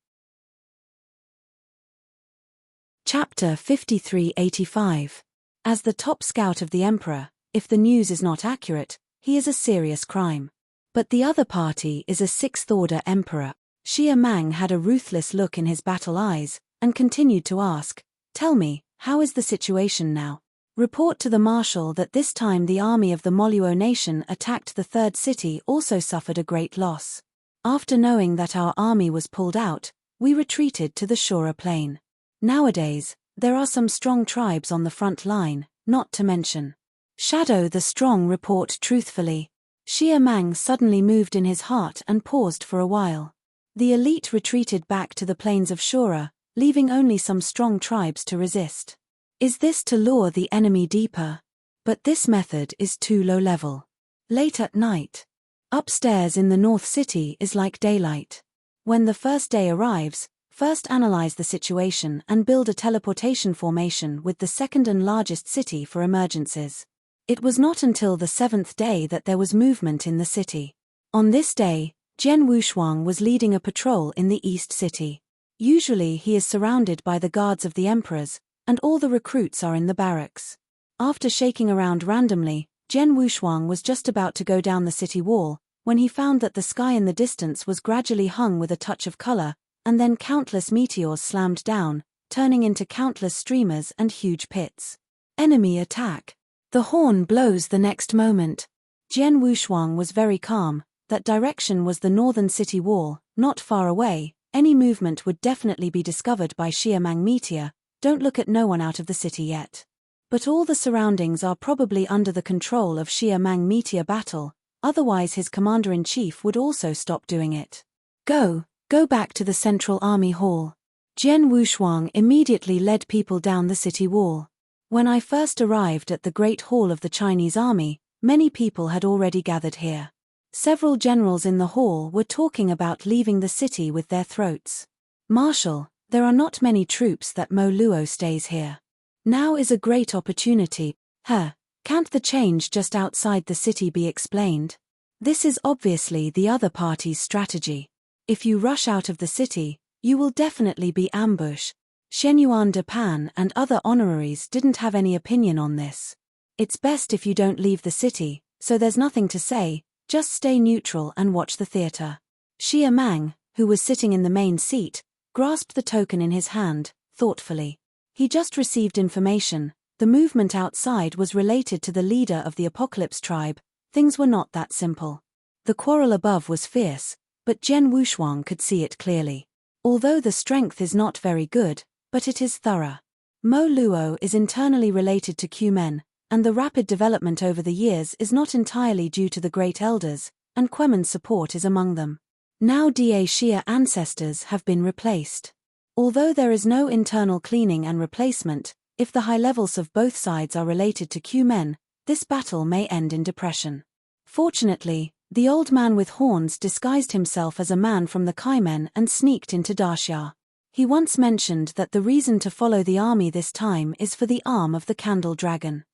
Chapter 5385. As the top scout of the Emperor, if the news is not accurate, he is a serious crime. But the other party is a 6th-order Emperor. Xia Mang had a ruthless look in his battle eyes, and continued to ask, "Tell me, how is the situation now? Report to the Marshal that this time the army of the Moluo nation attacked the 3rd city also suffered a great loss. After knowing that our army was pulled out, we retreated to the Shura plain. Nowadays, there are some strong tribes on the front line, not to mention Shadow the Strong. Report truthfully." Xia Mang suddenly moved in his heart and paused for a while. The elite retreated back to the plains of Shura, leaving only some strong tribes to resist. Is this to lure the enemy deeper? But this method is too low level. Late at night. Upstairs in the North City is like daylight. When the first day arrives, first analyze the situation and build a teleportation formation with the 2nd and largest city for emergencies. It was not until the 7th day that there was movement in the city. On this day, Jian Wushuang was leading a patrol in the East City. Usually he is surrounded by the guards of the emperors, and all the recruits are in the barracks. After shaking around randomly, Jian Wushuang was just about to go down the city wall, when he found that the sky in the distance was gradually hung with a touch of color, and then countless meteors slammed down, turning into countless streamers and huge pits. Enemy attack. The horn blows the next moment. Jian Wushuang was very calm. That direction was the northern city wall, not far away. Any movement would definitely be discovered by Xia Mang Meteor. Don't look at no one out of the city yet. But all the surroundings are probably under the control of Xia Mang Meteor battle, otherwise his commander-in-chief would also stop doing it. Go back to the Central Army Hall. Jian Wushuang immediately led people down the city wall. When I first arrived at the Great Hall of the Chinese Army, many people had already gathered here. Several generals in the hall were talking about leaving the city with their throats. "Marshal, there are not many troops that Moluo stays here. Now is a great opportunity. Can't the change just outside the city be explained? This is obviously the other party's strategy. If you rush out of the city, you will definitely be ambushed." Shenyuan de Pan and other honoraries didn't have any opinion on this. "It's best if you don't leave the city, so there's nothing to say. Just stay neutral and watch the theater." Xia Mang, who was sitting in the main seat, grasped the token in his hand, thoughtfully. He just received information. The movement outside was related to the leader of the Apocalypse tribe. Things were not that simple. The quarrel above was fierce, but Jian Wushuang could see it clearly. Although the strength is not very good, but it is thorough. Mo Luo is internally related to Q-men, and the rapid development over the years is not entirely due to the Great Elders, and Quemen's support is among them. Now Da Xia ancestors have been replaced. Although there is no internal cleaning and replacement, if the high levels of both sides are related to Q-men, this battle may end in depression. Fortunately, the old man with horns disguised himself as a man from the Kaimen and sneaked into Daxia. He once mentioned that the reason to follow the army this time is for the arm of the candle dragon.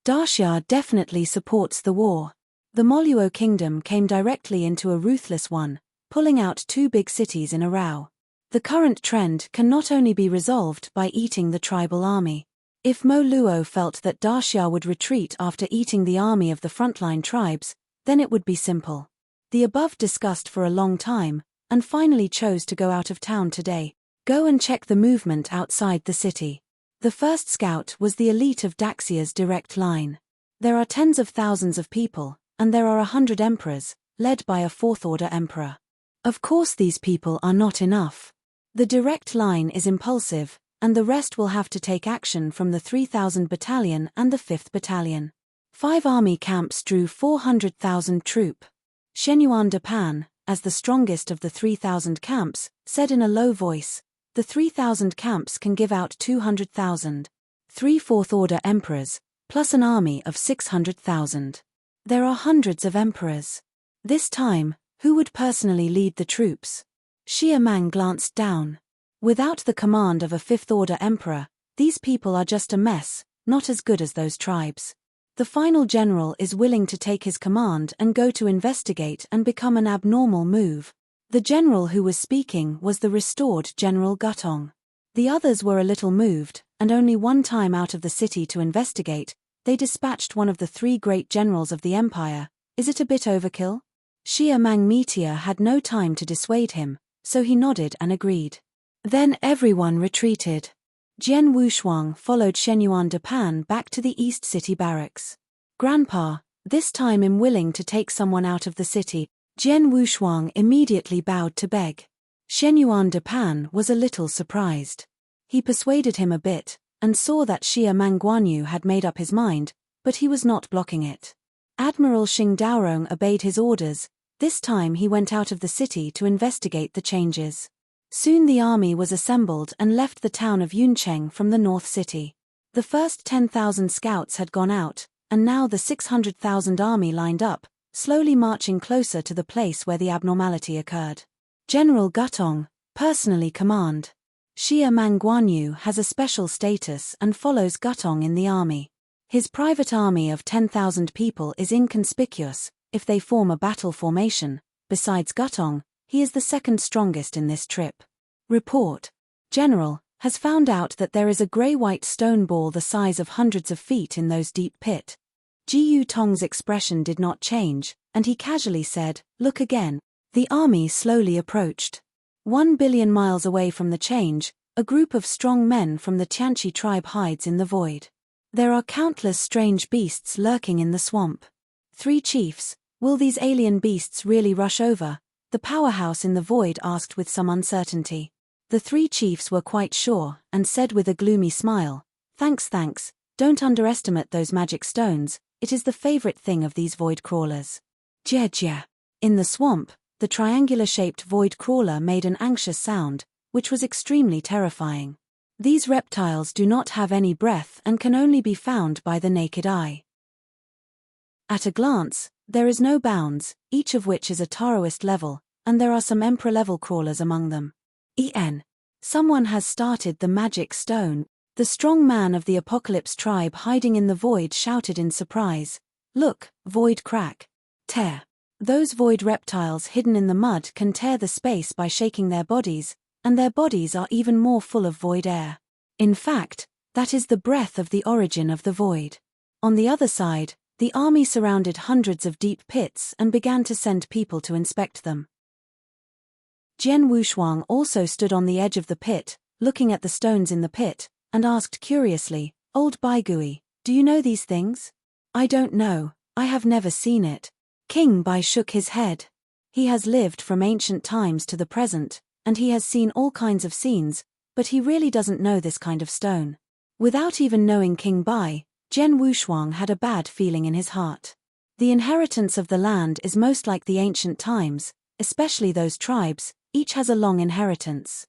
Daxia definitely supports the war. The Moluo kingdom came directly into a ruthless one, pulling out 2 big cities in a row. The current trend can not only be resolved by eating the tribal army. If Mo Luo felt that Daxia would retreat after eating the army of the frontline tribes, then it would be simple. The above discussed for a long time, and finally chose to go out of town today. Go and check the movement outside the city. The first scout was the elite of Daxia's direct line. There are tens of thousands of people, and there are 100 emperors, led by a 4th-order emperor. Of course these people are not enough. The direct line is impulsive, and the rest will have to take action from the 3,000 battalion and the 5th battalion. 5 army camps drew 400,000 troop. Shenyuan de Pan, as the strongest of the 3,000 camps, said in a low voice, "The 3,000 camps can give out 200,000. 3 4th-order emperors, plus an army of 600,000. There are hundreds of emperors. This time, who would personally lead the troops?" Xia Mang glanced down. Without the command of a 5th-order emperor, these people are just a mess, not as good as those tribes. The final general is willing to take his command and go to investigate and become an abnormal move. The general who was speaking was the restored General Gutong. The others were a little moved, and only one time out of the city to investigate, they dispatched one of the 3 great generals of the empire. Is it a bit overkill? Xia Mang Meteor had no time to dissuade him, so he nodded and agreed. Then everyone retreated. Jian Wushuang followed Shenyuan de Pan back to the East City barracks. "Grandpa, this time I'm willing to take someone out of the city." Jian Wushuang immediately bowed to beg. Shenyuan de Pan was a little surprised. He persuaded him a bit, and saw that Xia Mang Guanyu had made up his mind, but he was not blocking it. Admiral Xing Daorong obeyed his orders. This time he went out of the city to investigate the changes. Soon the army was assembled and left the town of Yuncheng from the North City. The first 10,000 scouts had gone out, and now the 600,000 army lined up, slowly marching closer to the place where the abnormality occurred. General Gutong, personally command. Xia Mang Guanyu has a special status and follows Gutong in the army. His private army of 10,000 people is inconspicuous, if they form a battle formation. Besides Gutong, he is the 2nd strongest in this trip. Report. General, has found out that there is a grey-white stone ball the size of hundreds of feet in those deep pit. Jiu Tong's expression did not change, and he casually said, "Look again." The army slowly approached. 1 billion miles away from the change, a group of strong men from the Tianqi tribe hides in the void. There are countless strange beasts lurking in the swamp. 3 chiefs, will these alien beasts really rush over? The powerhouse in the void asked with some uncertainty. The 3 chiefs were quite sure, and said with a gloomy smile, thanks, don't underestimate those magic stones, it is the favorite thing of these void crawlers." Jia. In the swamp, the triangular-shaped void crawler made an anxious sound, which was extremely terrifying. These reptiles do not have any breath and can only be found by the naked eye. At a glance, there is no bounds, each of which is a Taoist level, and there are some Emperor-level crawlers among them. Someone has started the magic stone. The strong man of the Apocalypse tribe hiding in the void shouted in surprise. "Look, void crack. Tear." Those void reptiles hidden in the mud can tear the space by shaking their bodies, and their bodies are even more full of void air. In fact, that is the breath of the origin of the void. On the other side, the army surrounded hundreds of deep pits and began to send people to inspect them. Jian Wushuang also stood on the edge of the pit, looking at the stones in the pit, and asked curiously, "Old Baigui, do you know these things?" "I don't know, I have never seen it." King Bai shook his head. He has lived from ancient times to the present, and he has seen all kinds of scenes, but he really doesn't know this kind of stone. Without even knowing King Bai, Jian Wushuang had a bad feeling in his heart. The inheritance of the land is most like the ancient times, especially those tribes, each has a long inheritance.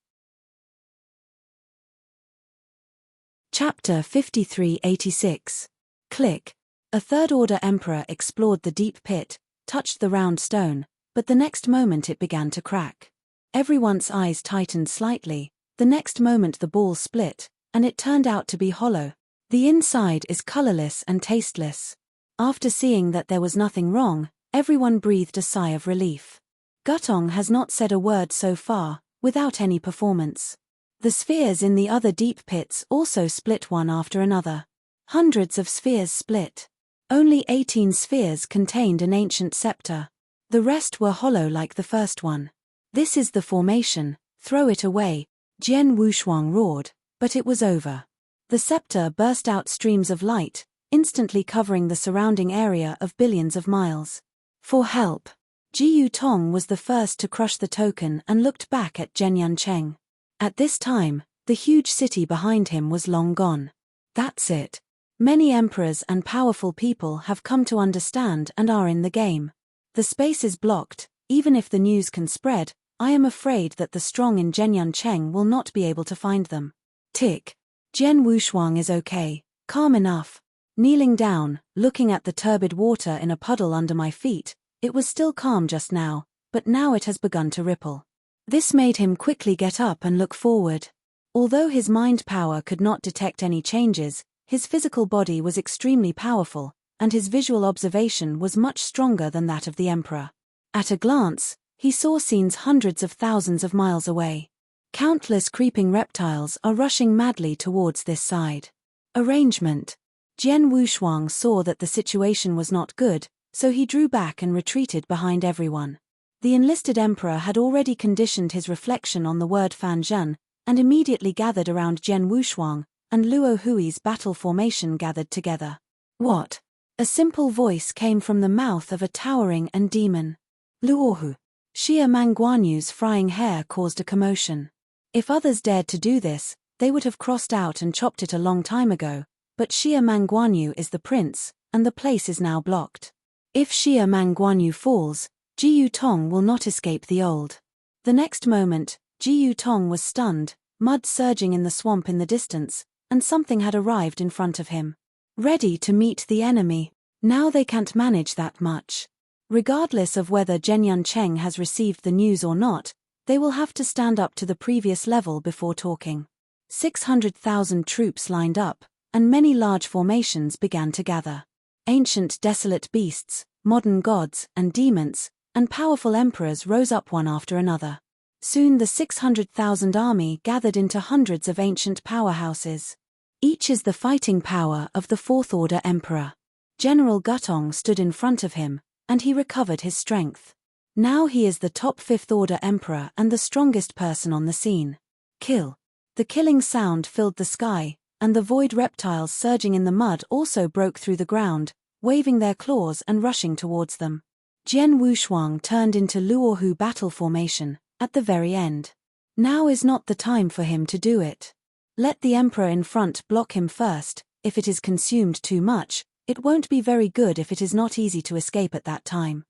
Chapter 5386. Click. A third-order emperor explored the deep pit, touched the round stone, but the next moment it began to crack. Everyone's eyes tightened slightly, the next moment the ball split, and it turned out to be hollow. The inside is colorless and tasteless. After seeing that there was nothing wrong, everyone breathed a sigh of relief. Gutong has not said a word so far, without any performance. The spheres in the other deep pits also split one after another. Hundreds of spheres split. Only 18 spheres contained an ancient scepter. The rest were hollow like the first one. This is the formation, throw it away, Jian Wushuang roared, but it was over. The scepter burst out streams of light, instantly covering the surrounding area of billions of miles. For help. Jiyu Tong was the first to crush the token and looked back at Zhenyan Cheng. At this time, the huge city behind him was long gone. That's it. Many emperors and powerful people have come to understand and are in the game. The space is blocked, even if the news can spread, I am afraid that the strong in Zhenyan Cheng will not be able to find them. Tick. Jian Wushuang is okay, calm enough. Kneeling down, looking at the turbid water in a puddle under my feet, it was still calm just now, but now it has begun to ripple. This made him quickly get up and look forward. Although his mind power could not detect any changes, his physical body was extremely powerful, and his visual observation was much stronger than that of the emperor. At a glance, he saw scenes hundreds of thousands of miles away. Countless creeping reptiles are rushing madly towards this side. Arrangement. Jian Wushuang saw that the situation was not good, so he drew back and retreated behind everyone. The enlisted emperor had already conditioned his reflection on the word Fan Zhen, and immediately gathered around Jian Wushuang, and Luo Hui's battle formation gathered together. What? A simple voice came from the mouth of a towering and demon. Luohu. Xia Mangguanyu's frying hair caused a commotion. If others dared to do this, they would have crossed out and chopped it a long time ago, but Xia Mangguanyu is the prince, and the place is now blocked. If Xia Mangguanyu falls, Jiyu Tong will not escape the old. The next moment, Jiyu Tong was stunned, mud surging in the swamp in the distance, and something had arrived in front of him. Ready to meet the enemy. Now they can't manage that much. Regardless of whether Zhenyan Cheng has received the news or not, they will have to stand up to the previous level before talking. 600,000 troops lined up, and many large formations began to gather. Ancient desolate beasts, modern gods and demons, and powerful emperors rose up one after another. Soon the 600,000 army gathered into hundreds of ancient powerhouses. Each is the fighting power of the fourth-order emperor. General Gutong stood in front of him, and he recovered his strength. Now he is the top fifth-order emperor and the strongest person on the scene. Kill. The killing sound filled the sky, and the void reptiles surging in the mud also broke through the ground, waving their claws and rushing towards them. Jian Wushuang turned into Luohu battle formation, at the very end. Now is not the time for him to do it. Let the emperor in front block him first. If it is consumed too much, it won't be very good if it is not easy to escape at that time.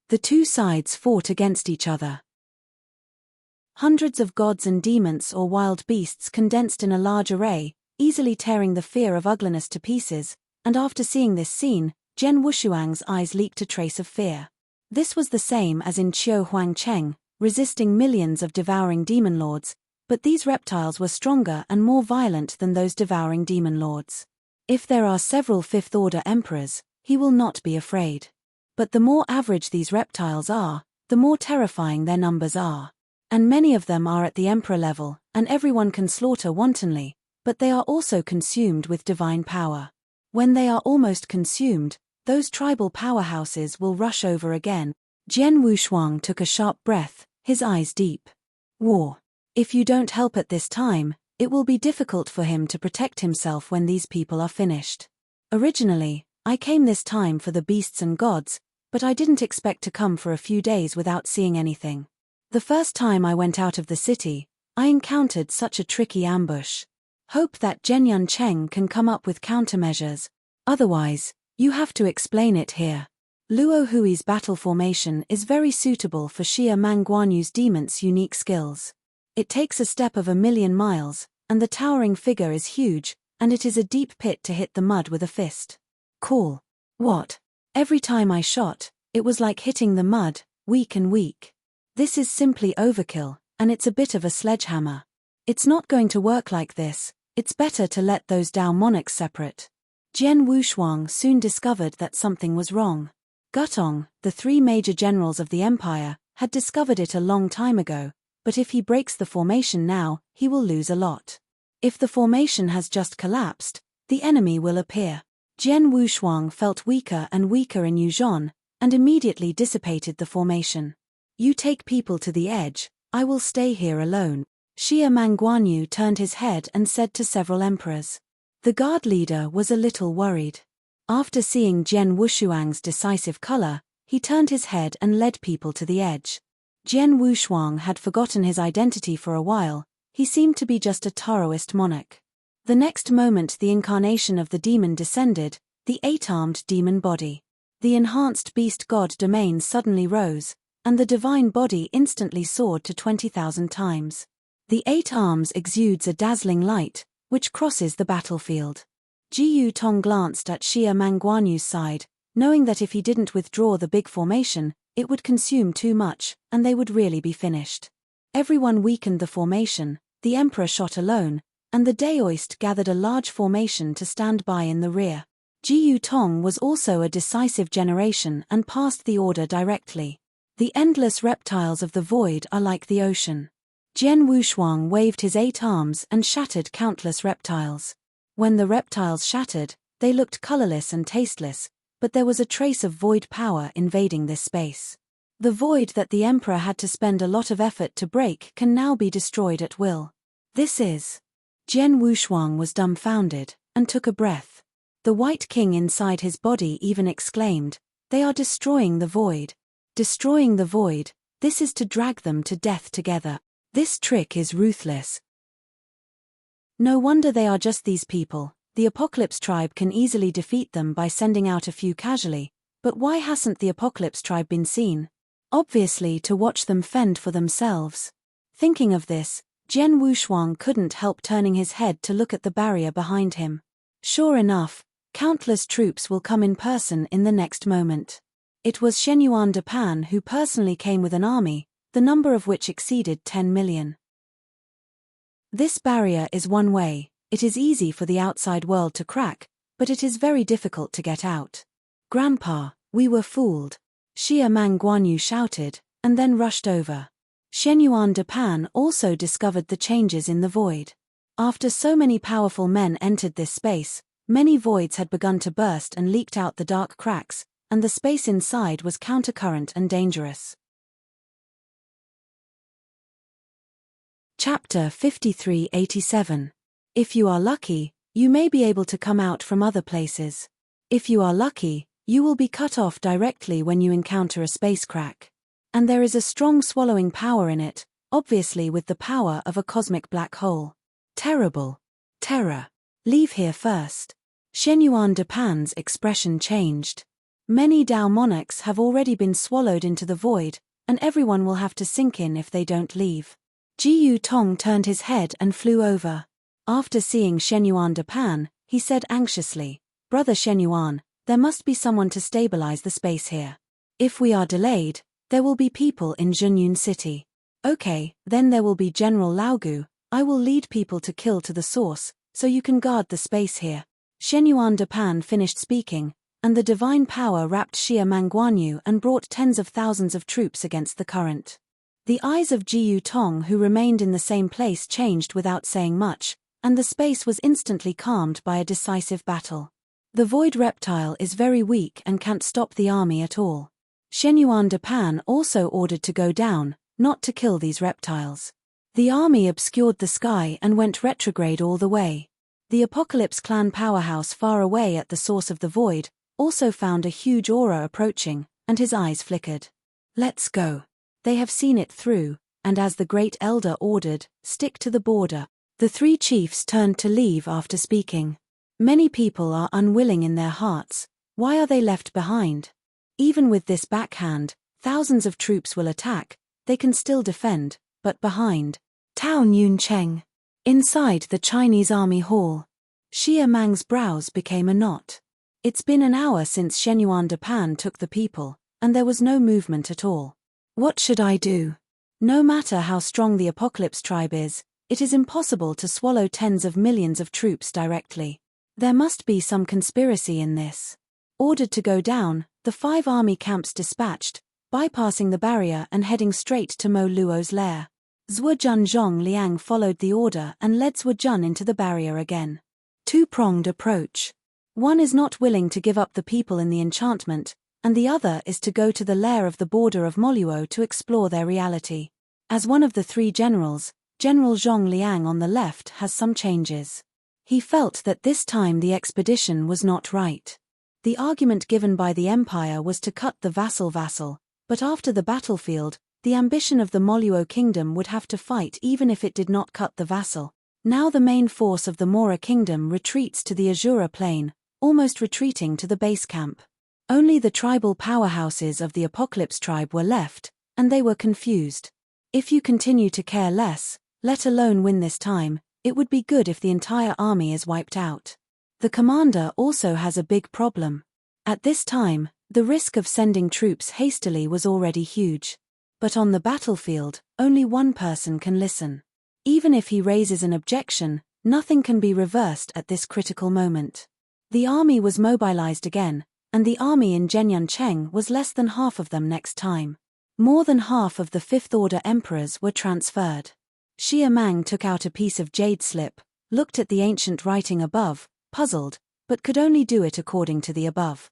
The two sides fought against each other. Hundreds of gods and demons or wild beasts condensed in a large array, easily tearing the fear of ugliness to pieces, and after seeing this scene, Jian Wushuang's eyes leaked a trace of fear. This was the same as in Qiu Huangcheng, resisting millions of devouring demon lords, but these reptiles were stronger and more violent than those devouring demon lords. If there are several fifth-order emperors, he will not be afraid. But the more average these reptiles are, the more terrifying their numbers are. And many of them are at the emperor level, and everyone can slaughter wantonly, but they are also consumed with divine power. When they are almost consumed, those tribal powerhouses will rush over again. Jian Wushuang took a sharp breath, his eyes deep. War. If you don't help at this time, it will be difficult for him to protect himself when these people are finished. Originally, I came this time for the beasts and gods, but I didn't expect to come for a few days without seeing anything. The first time I went out of the city, I encountered such a tricky ambush. Hope that Zhenyun Cheng can come up with countermeasures. Otherwise, you have to explain it here. Luo Hui's battle formation is very suitable for Xia Mangguanyu's demon's unique skills. It takes a step of 1,000,000 miles, and the towering figure is huge, and it is a deep pit to hit the mud with a fist. Cool. What? Every time I shot, it was like hitting the mud, weak and weak. This is simply overkill, and it's a bit of a sledgehammer. It's not going to work like this, it's better to let those Dao monarchs separate. Jian Wushuang soon discovered that something was wrong. Gutong, the 3 major generals of the empire, had discovered it a long time ago, but if he breaks the formation now, he will lose a lot. If the formation has just collapsed, the enemy will appear. Jian Wushuang felt weaker and weaker in Yuzhong, and immediately dissipated the formation. You take people to the edge, I will stay here alone. Xia Mangguanyu turned his head and said to several emperors. The guard leader was a little worried. After seeing Jian Wushuang's decisive color, he turned his head and led people to the edge. Jian Wushuang had forgotten his identity for a while, he seemed to be just a Taoist monarch. The next moment the incarnation of the demon descended, the 8-armed demon body. The enhanced beast god domain suddenly rose, and the divine body instantly soared to 20,000 times. The 8 arms exudes a dazzling light, which crosses the battlefield. Jiyu Tong glanced at Xia Mangguanyu's side, knowing that if he didn't withdraw the big formation, it would consume too much, and they would really be finished. Everyone weakened the formation, the emperor shot alone, and the Daoist gathered a large formation to stand by in the rear. Jiyu Tong was also a decisive generation and passed the order directly. The endless reptiles of the void are like the ocean. Jian Wushuang waved his 8 arms and shattered countless reptiles. When the reptiles shattered, they looked colorless and tasteless, but there was a trace of void power invading this space. The void that the emperor had to spend a lot of effort to break can now be destroyed at will. This is... Jian Wushuang was dumbfounded, and took a breath. The White King inside his body even exclaimed, "They are destroying the void. Destroying the void, this is to drag them to death together. This trick is ruthless. No wonder they are just these people. The Apocalypse tribe can easily defeat them by sending out a few casually, but why hasn't the Apocalypse tribe been seen? Obviously to watch them fend for themselves." Thinking of this, Jian Wushuang couldn't help turning his head to look at the barrier behind him. Sure enough, countless troops will come in person in the next moment. It was Shenyuan de Pan who personally came with an army, the number of which exceeded 10 million. This barrier is one way. It is easy for the outside world to crack, but it is very difficult to get out. "Grandpa, we were fooled," Xia Mangguanyu shouted, and then rushed over. Shenyuan de Pan also discovered the changes in the void. After so many powerful men entered this space, many voids had begun to burst and leaked out the dark cracks, and the space inside was countercurrent and dangerous. Chapter 5387. If you are lucky, you may be able to come out from other places. If you are lucky, you will be cut off directly when you encounter a space crack. And there is a strong swallowing power in it, obviously with the power of a cosmic black hole. Terrible. Terror. Leave here first. Shenyuan de Pan's expression changed. Many Dao monarchs have already been swallowed into the void, and everyone will have to sink in if they don't leave. Jiyu Tong turned his head and flew over. After seeing Shenyuan de Pan, he said anxiously, "Brother Shenyuan, there must be someone to stabilize the space here. If we are delayed, there will be people in Zhenyun City." "Okay, then there will be General Laogu. I will lead people to kill to the source, so you can guard the space here." Shenyuan de Pan finished speaking, and the divine power wrapped Xia Mangguanyu and brought tens of thousands of troops against the current. The eyes of Jiyu Tong, who remained in the same place, changed without saying much, and the space was instantly calmed by a decisive battle. The void reptile is very weak and can't stop the army at all. Shenyuan de Pan also ordered to go down, not to kill these reptiles. The army obscured the sky and went retrograde all the way. The Apocalypse clan powerhouse far away at the source of the void also found a huge aura approaching, and his eyes flickered. "Let's go. They have seen it through, and as the Great Elder ordered, stick to the border. The three chiefs turned to leave after speaking. Many people are unwilling in their hearts. Why are they left behind? Even with this backhand, thousands of troops will attack, they can still defend, but behind. Tao Yun Cheng. Inside the Chinese army hall. Xia Mang's brows became a knot. It's been an hour since Shenyuan Depan took the people, and there was no movement at all. What should I do? No matter how strong the Apocalypse tribe is, it is impossible to swallow tens of millions of troops directly. There must be some conspiracy in this. Ordered to go down, the 5 army camps dispatched, bypassing the barrier and heading straight to Mo Luo's lair. Zhuojun Zhong Liang followed the order and led Zhuojun into the barrier again. Two-pronged approach. One is not willing to give up the people in the enchantment, and the other is to go to the lair of the border of Moluo to explore their reality. As one of the 3 generals, General Zhong Liang on the left has some changes. He felt that this time the expedition was not right. The argument given by the empire was to cut the vassal, but after the battlefield, the ambition of the Moluo kingdom would have to fight even if it did not cut the vassal. Now the main force of the Mora kingdom retreats to the Azura plain, almost retreating to the base camp. Only the tribal powerhouses of the Apocalypse tribe were left, and they were confused. If you continue to care less, let alone win this time, it would be good if the entire army is wiped out. The commander also has a big problem. At this time, the risk of sending troops hastily was already huge. But on the battlefield, only one person can listen. Even if he raises an objection, nothing can be reversed at this critical moment. The army was mobilized again, and the army in Zhenyuancheng was less than half of them next time. More than half of the 5th Order emperors were transferred. Xia Mang took out a piece of jade slip, looked at the ancient writing above, puzzled, but could only do it according to the above.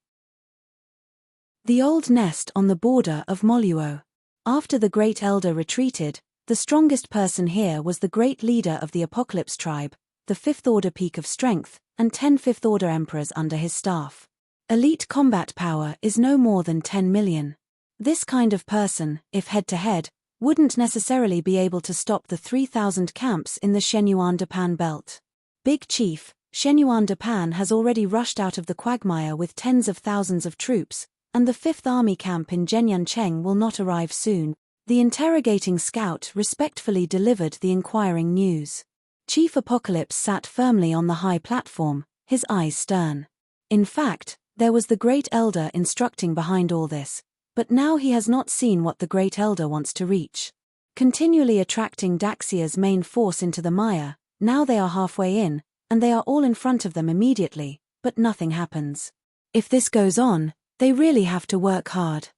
The old nest on the border of Moluo. After the Great Elder retreated, the strongest person here was the great leader of the Apocalypse tribe, the 5th Order Peak of Strength, and 10 5th Order emperors under his staff. Elite combat power is no more than 10 million. This kind of person, if head-to-head, wouldn't necessarily be able to stop the 3,000 camps in the Shenyuan Depan belt. Big Chief, Shenyuan Depan has already rushed out of the quagmire with tens of thousands of troops, and the 5th Army camp in Zhenyuancheng will not arrive soon. The interrogating scout respectfully delivered the inquiring news. Chief Apocalypse sat firmly on the high platform, his eyes stern. In fact, there was the Great Elder instructing behind all this, but now he has not seen what the Great Elder wants to reach. Continually attracting Daxia's main force into the mire, now they are halfway in, and they are all in front of them immediately, but nothing happens. If this goes on, they really have to work hard.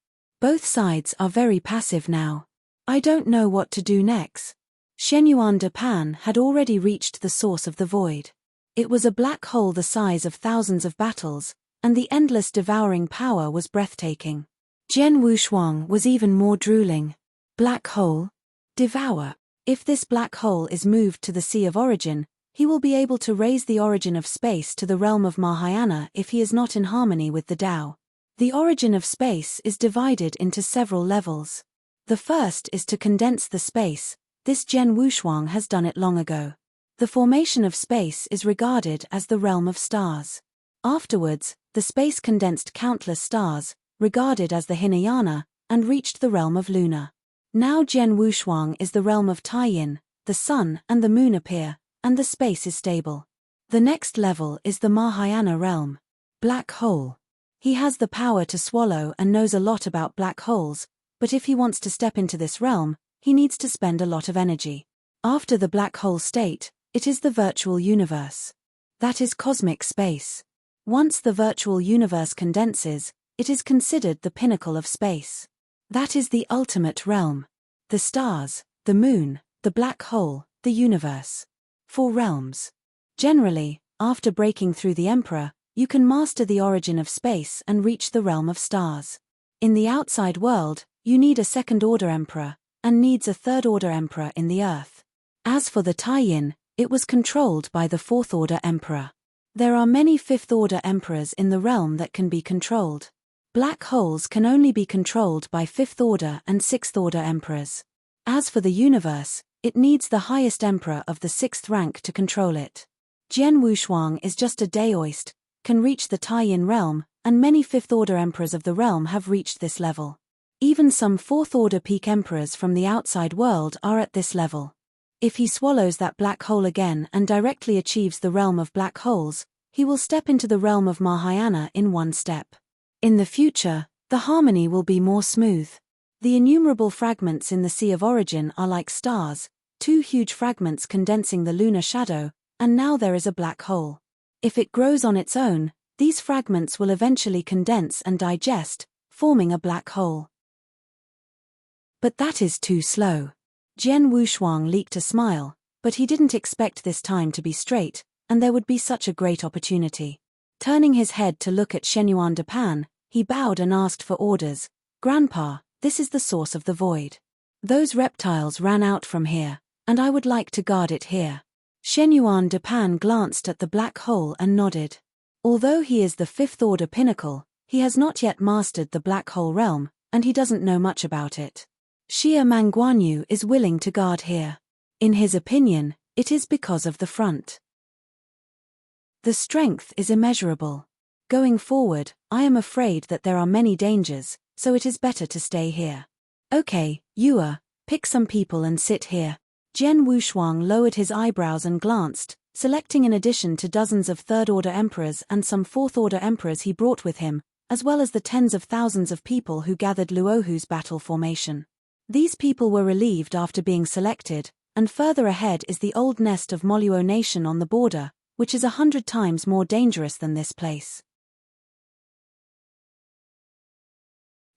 Both sides are very passive now. I don't know what to do next. Shenyuan Depan had already reached the source of the void. It was a black hole the size of thousands of battles, and the endless devouring power was breathtaking. Jian Wushuang was even more drooling. Black hole? Devour. If this black hole is moved to the Sea of Origin, he will be able to raise the origin of space to the realm of Mahayana if he is not in harmony with the Tao. The origin of space is divided into several levels. The first is to condense the space. This Jian Wushuang has done it long ago. The formation of space is regarded as the realm of stars. Afterwards, the space condensed countless stars, regarded as the Hinayana, and reached the realm of Luna. Now Jian Wushuang is the realm of Taiyin, the sun and the moon appear, and the space is stable. The next level is the Mahayana realm. Black hole. He has the power to swallow and knows a lot about black holes, but if he wants to step into this realm, he needs to spend a lot of energy. After the black hole state, it is the virtual universe. That is cosmic space. Once the virtual universe condenses, it is considered the pinnacle of space. That is the ultimate realm. The stars, the moon, the black hole, the universe. 4 realms. Generally, after breaking through the Emperor, you can master the origin of space and reach the realm of stars. In the outside world, you need a 2nd Order Emperor, and needs a 3rd Order Emperor in the Earth. As for the Taiyin, it was controlled by the 4th Order Emperor. There are many 5th Order Emperors in the realm that can be controlled. Black holes can only be controlled by 5th Order and 6th Order Emperors. As for the universe, it needs the highest emperor of the 6th rank to control it. Jian Wushuang is just a daoist, can reach the Taiyin realm, and many 5th-order emperors of the realm have reached this level. Even some 4th-order peak emperors from the outside world are at this level. If he swallows that black hole again and directly achieves the realm of black holes, he will step into the realm of Mahayana in one step. In the future, the harmony will be more smooth. The innumerable fragments in the Sea of Origin are like stars, 2 huge fragments condensing the lunar shadow, and now there is a black hole. If it grows on its own, these fragments will eventually condense and digest, forming a black hole. But that is too slow. Jian Wushuang leaked a smile, but he didn't expect this time to be straight, and there would be such a great opportunity. Turning his head to look at Shenyuan de Pan, he bowed and asked for orders. Grandpa, this is the source of the void. Those reptiles ran out from here, and I would like to guard it here. Shenyuan de Pan glanced at the black hole and nodded. Although he is the 5th-order pinnacle, he has not yet mastered the black hole realm, and he doesn't know much about it. Xia Mangguanyu is willing to guard here. In his opinion, it is because of the front. The strength is immeasurable. Going forward, I am afraid that there are many dangers, so it is better to stay here. Okay, Yua, pick some people and sit here. Jian Wushuang lowered his eyebrows and glanced, selecting in addition to dozens of 3rd-order emperors and some 4th-order emperors he brought with him, as well as the tens of thousands of people who gathered Luohu's battle formation. These people were relieved after being selected, and further ahead is the old nest of Moluo Nation on the border, which is 100 times more dangerous than this place.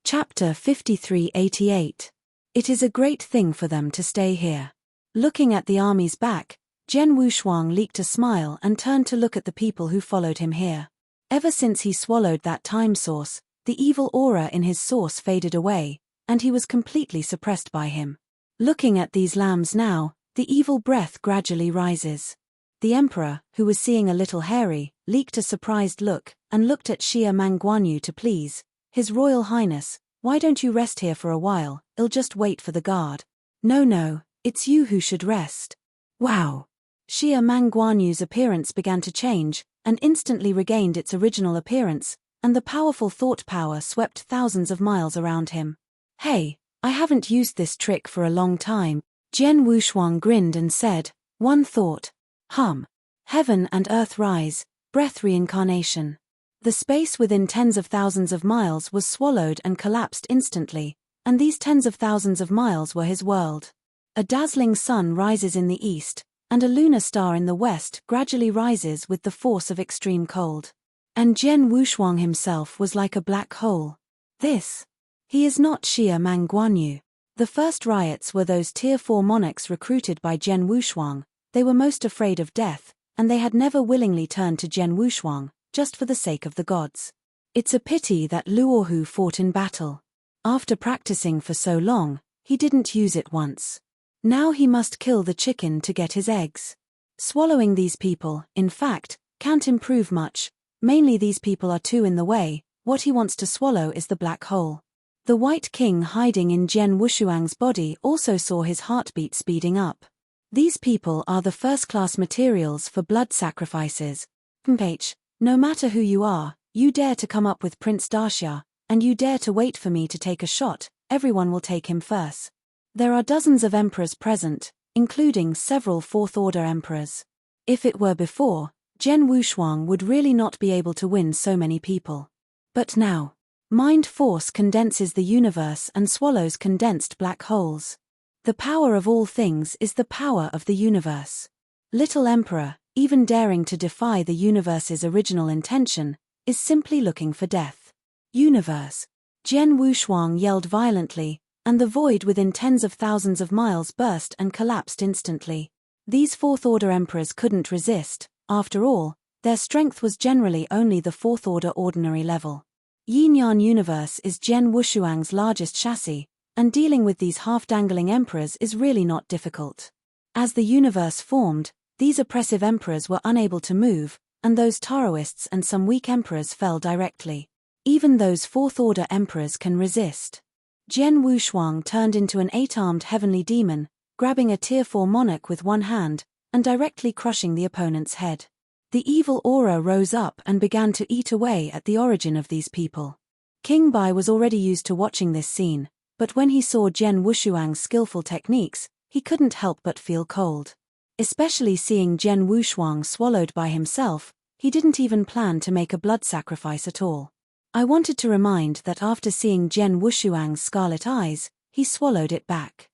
Chapter 5388. It is a great thing for them to stay here. Looking at the army's back, Jian Wushuang leaked a smile and turned to look at the people who followed him here. Ever since he swallowed that time source, the evil aura in his source faded away, and he was completely suppressed by him. Looking at these lambs now, the evil breath gradually rises. The emperor, who was seeing a little hairy, leaked a surprised look, and looked at Xia Mangguanyu to please. His Royal Highness, why don't you rest here for a while? I'll just wait for the guard. No, it's you who should rest. Wow! Xia Mangguanyu's appearance began to change, and instantly regained its original appearance, and the powerful thought power swept thousands of miles around him. Hey, I haven't used this trick for a long time. Jian Wushuang grinned and said, one thought. Heaven and earth rise, breath reincarnation. The space within tens of thousands of miles was swallowed and collapsed instantly, and these tens of thousands of miles were his world. A dazzling sun rises in the east, and a lunar star in the west gradually rises with the force of extreme cold. And Jian Wushuang himself was like a black hole. He is not Xia Mangguanyu. The first riots were those Tier 4 monarchs recruited by Jian Wushuang. They were most afraid of death, and they had never willingly turned to Jian Wushuang, just for the sake of the gods. It's a pity that Luohu fought in battle. After practicing for so long, he didn't use it once. Now he must kill the chicken to get his eggs. Swallowing these people, in fact, can't improve much. Mainly these people are too in the way. What he wants to swallow is the black hole. The White King hiding in Jian Wushuang's body also saw his heartbeat speeding up. These people are the first-class materials for blood sacrifices. No matter who you are, you dare to come up with Prince Daxia, and you dare to wait for me to take a shot, everyone will take him first. There are dozens of emperors present, including several 4th-order emperors. If it were before, Jian Wushuang would really not be able to win so many people. But now, mind force condenses the universe and swallows condensed black holes. The power of all things is the power of the universe. Little Emperor, even daring to defy the universe's original intention, is simply looking for death. Universe! Jian Wushuang yelled violently, and the void within tens of thousands of miles burst and collapsed instantly. These 4th-order emperors couldn't resist. After all, their strength was generally only the 4th-order ordinary level. Yin-Yang Universe is Jian Wushuang's largest chassis, and dealing with these half-dangling emperors is really not difficult. As the universe formed, these oppressive emperors were unable to move, and those Taoists and some weak emperors fell directly. Even those 4th-order emperors can resist. Jian Wushuang turned into an 8-armed heavenly demon, grabbing a Tier 4 monarch with one hand, and directly crushing the opponent's head. The evil aura rose up and began to eat away at the origin of these people. King Bai was already used to watching this scene, but when he saw Jian Wushuang's skillful techniques, he couldn't help but feel cold. Especially seeing Jian Wushuang swallowed by himself, he didn't even plan to make a blood sacrifice at all. I wanted to remind that after seeing Jian Wushuang's scarlet eyes, he swallowed it back.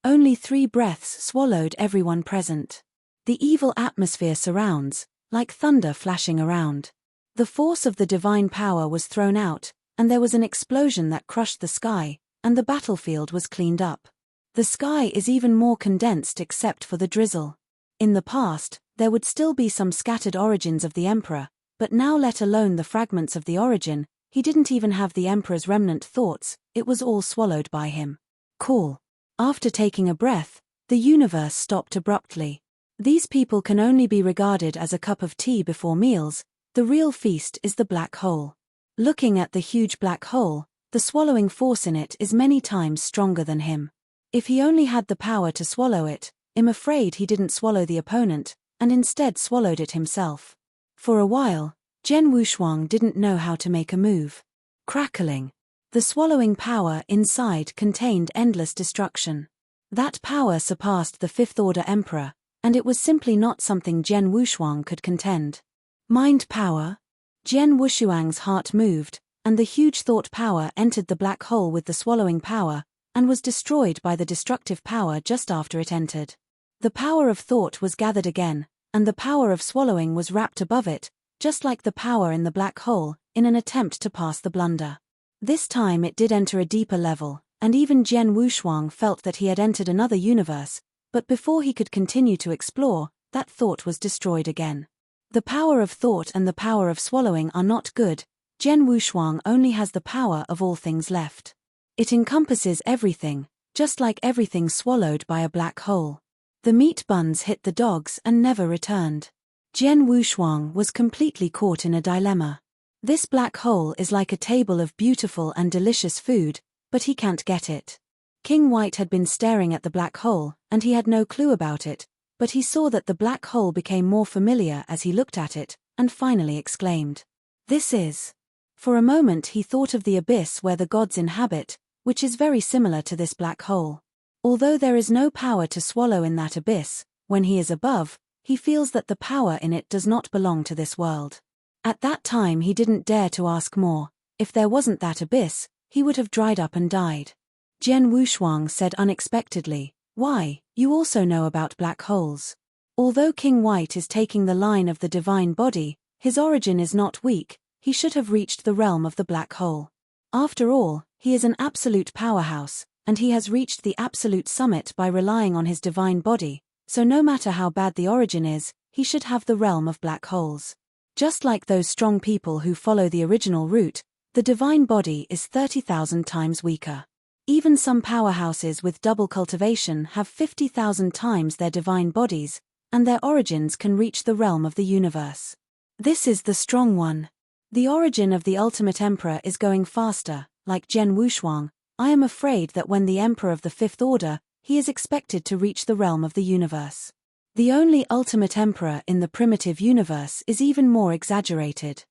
Only 3 breaths swallowed everyone present. The evil atmosphere surrounds, like thunder flashing around. The force of the divine power was thrown out, and there was an explosion that crushed the sky, and the battlefield was cleaned up. The sky is even more condensed except for the drizzle. In the past, there would still be some scattered origins of the Emperor, but now let alone the fragments of the origin, he didn't even have the Emperor's remnant thoughts, it was all swallowed by him. Cool. After taking a breath, the universe stopped abruptly. These people can only be regarded as a cup of tea before meals, the real feast is the black hole. Looking at the huge black hole, the swallowing force in it is many times stronger than him. If he only had the power to swallow it, I'm afraid he didn't swallow the opponent, and instead swallowed it himself. For a while, Jian Wushuang didn't know how to make a move. Crackling. The swallowing power inside contained endless destruction. That power surpassed the 5th Order Emperor, and it was simply not something Jian Wushuang could contend. Mind power? Jian Wushuang's heart moved, and the huge thought power entered the black hole with the swallowing power, and was destroyed by the destructive power just after it entered. The power of thought was gathered again, and the power of swallowing was wrapped above it, just like the power in the black hole, in an attempt to pass the blunder. This time it did enter a deeper level, and even Jian Wushuang felt that he had entered another universe, but before he could continue to explore, that thought was destroyed again. The power of thought and the power of swallowing are not good, Jian Wushuang only has the power of all things left. It encompasses everything, just like everything swallowed by a black hole. The meat buns hit the dogs and never returned. Jian Wushuang was completely caught in a dilemma. This black hole is like a table of beautiful and delicious food, but he can't get it. King White had been staring at the black hole, and he had no clue about it, but he saw that the black hole became more familiar as he looked at it, and finally exclaimed, "This is..." For a moment he thought of the abyss where the gods inhabit, which is very similar to this black hole. Although there is no power to swallow in that abyss, when he is above, he feels that the power in it does not belong to this world. At that time he didn't dare to ask more. If there wasn't that abyss, he would have dried up and died. Jian Wushuang said unexpectedly, "Why, you also know about black holes." Although King White is taking the line of the divine body, his origin is not weak, he should have reached the realm of the black hole. After all, he is an absolute powerhouse, and he has reached the absolute summit by relying on his divine body, so no matter how bad the origin is, he should have the realm of black holes. Just like those strong people who follow the original route, the divine body is 30,000 times weaker. Even some powerhouses with double cultivation have 50,000 times their divine bodies, and their origins can reach the realm of the universe. This is the strong one. The origin of the ultimate emperor is going faster, like Jian Wushuang. I am afraid that when the emperor of the 5th Order, he is expected to reach the realm of the universe. The only ultimate emperor in the primitive universe is even more exaggerated.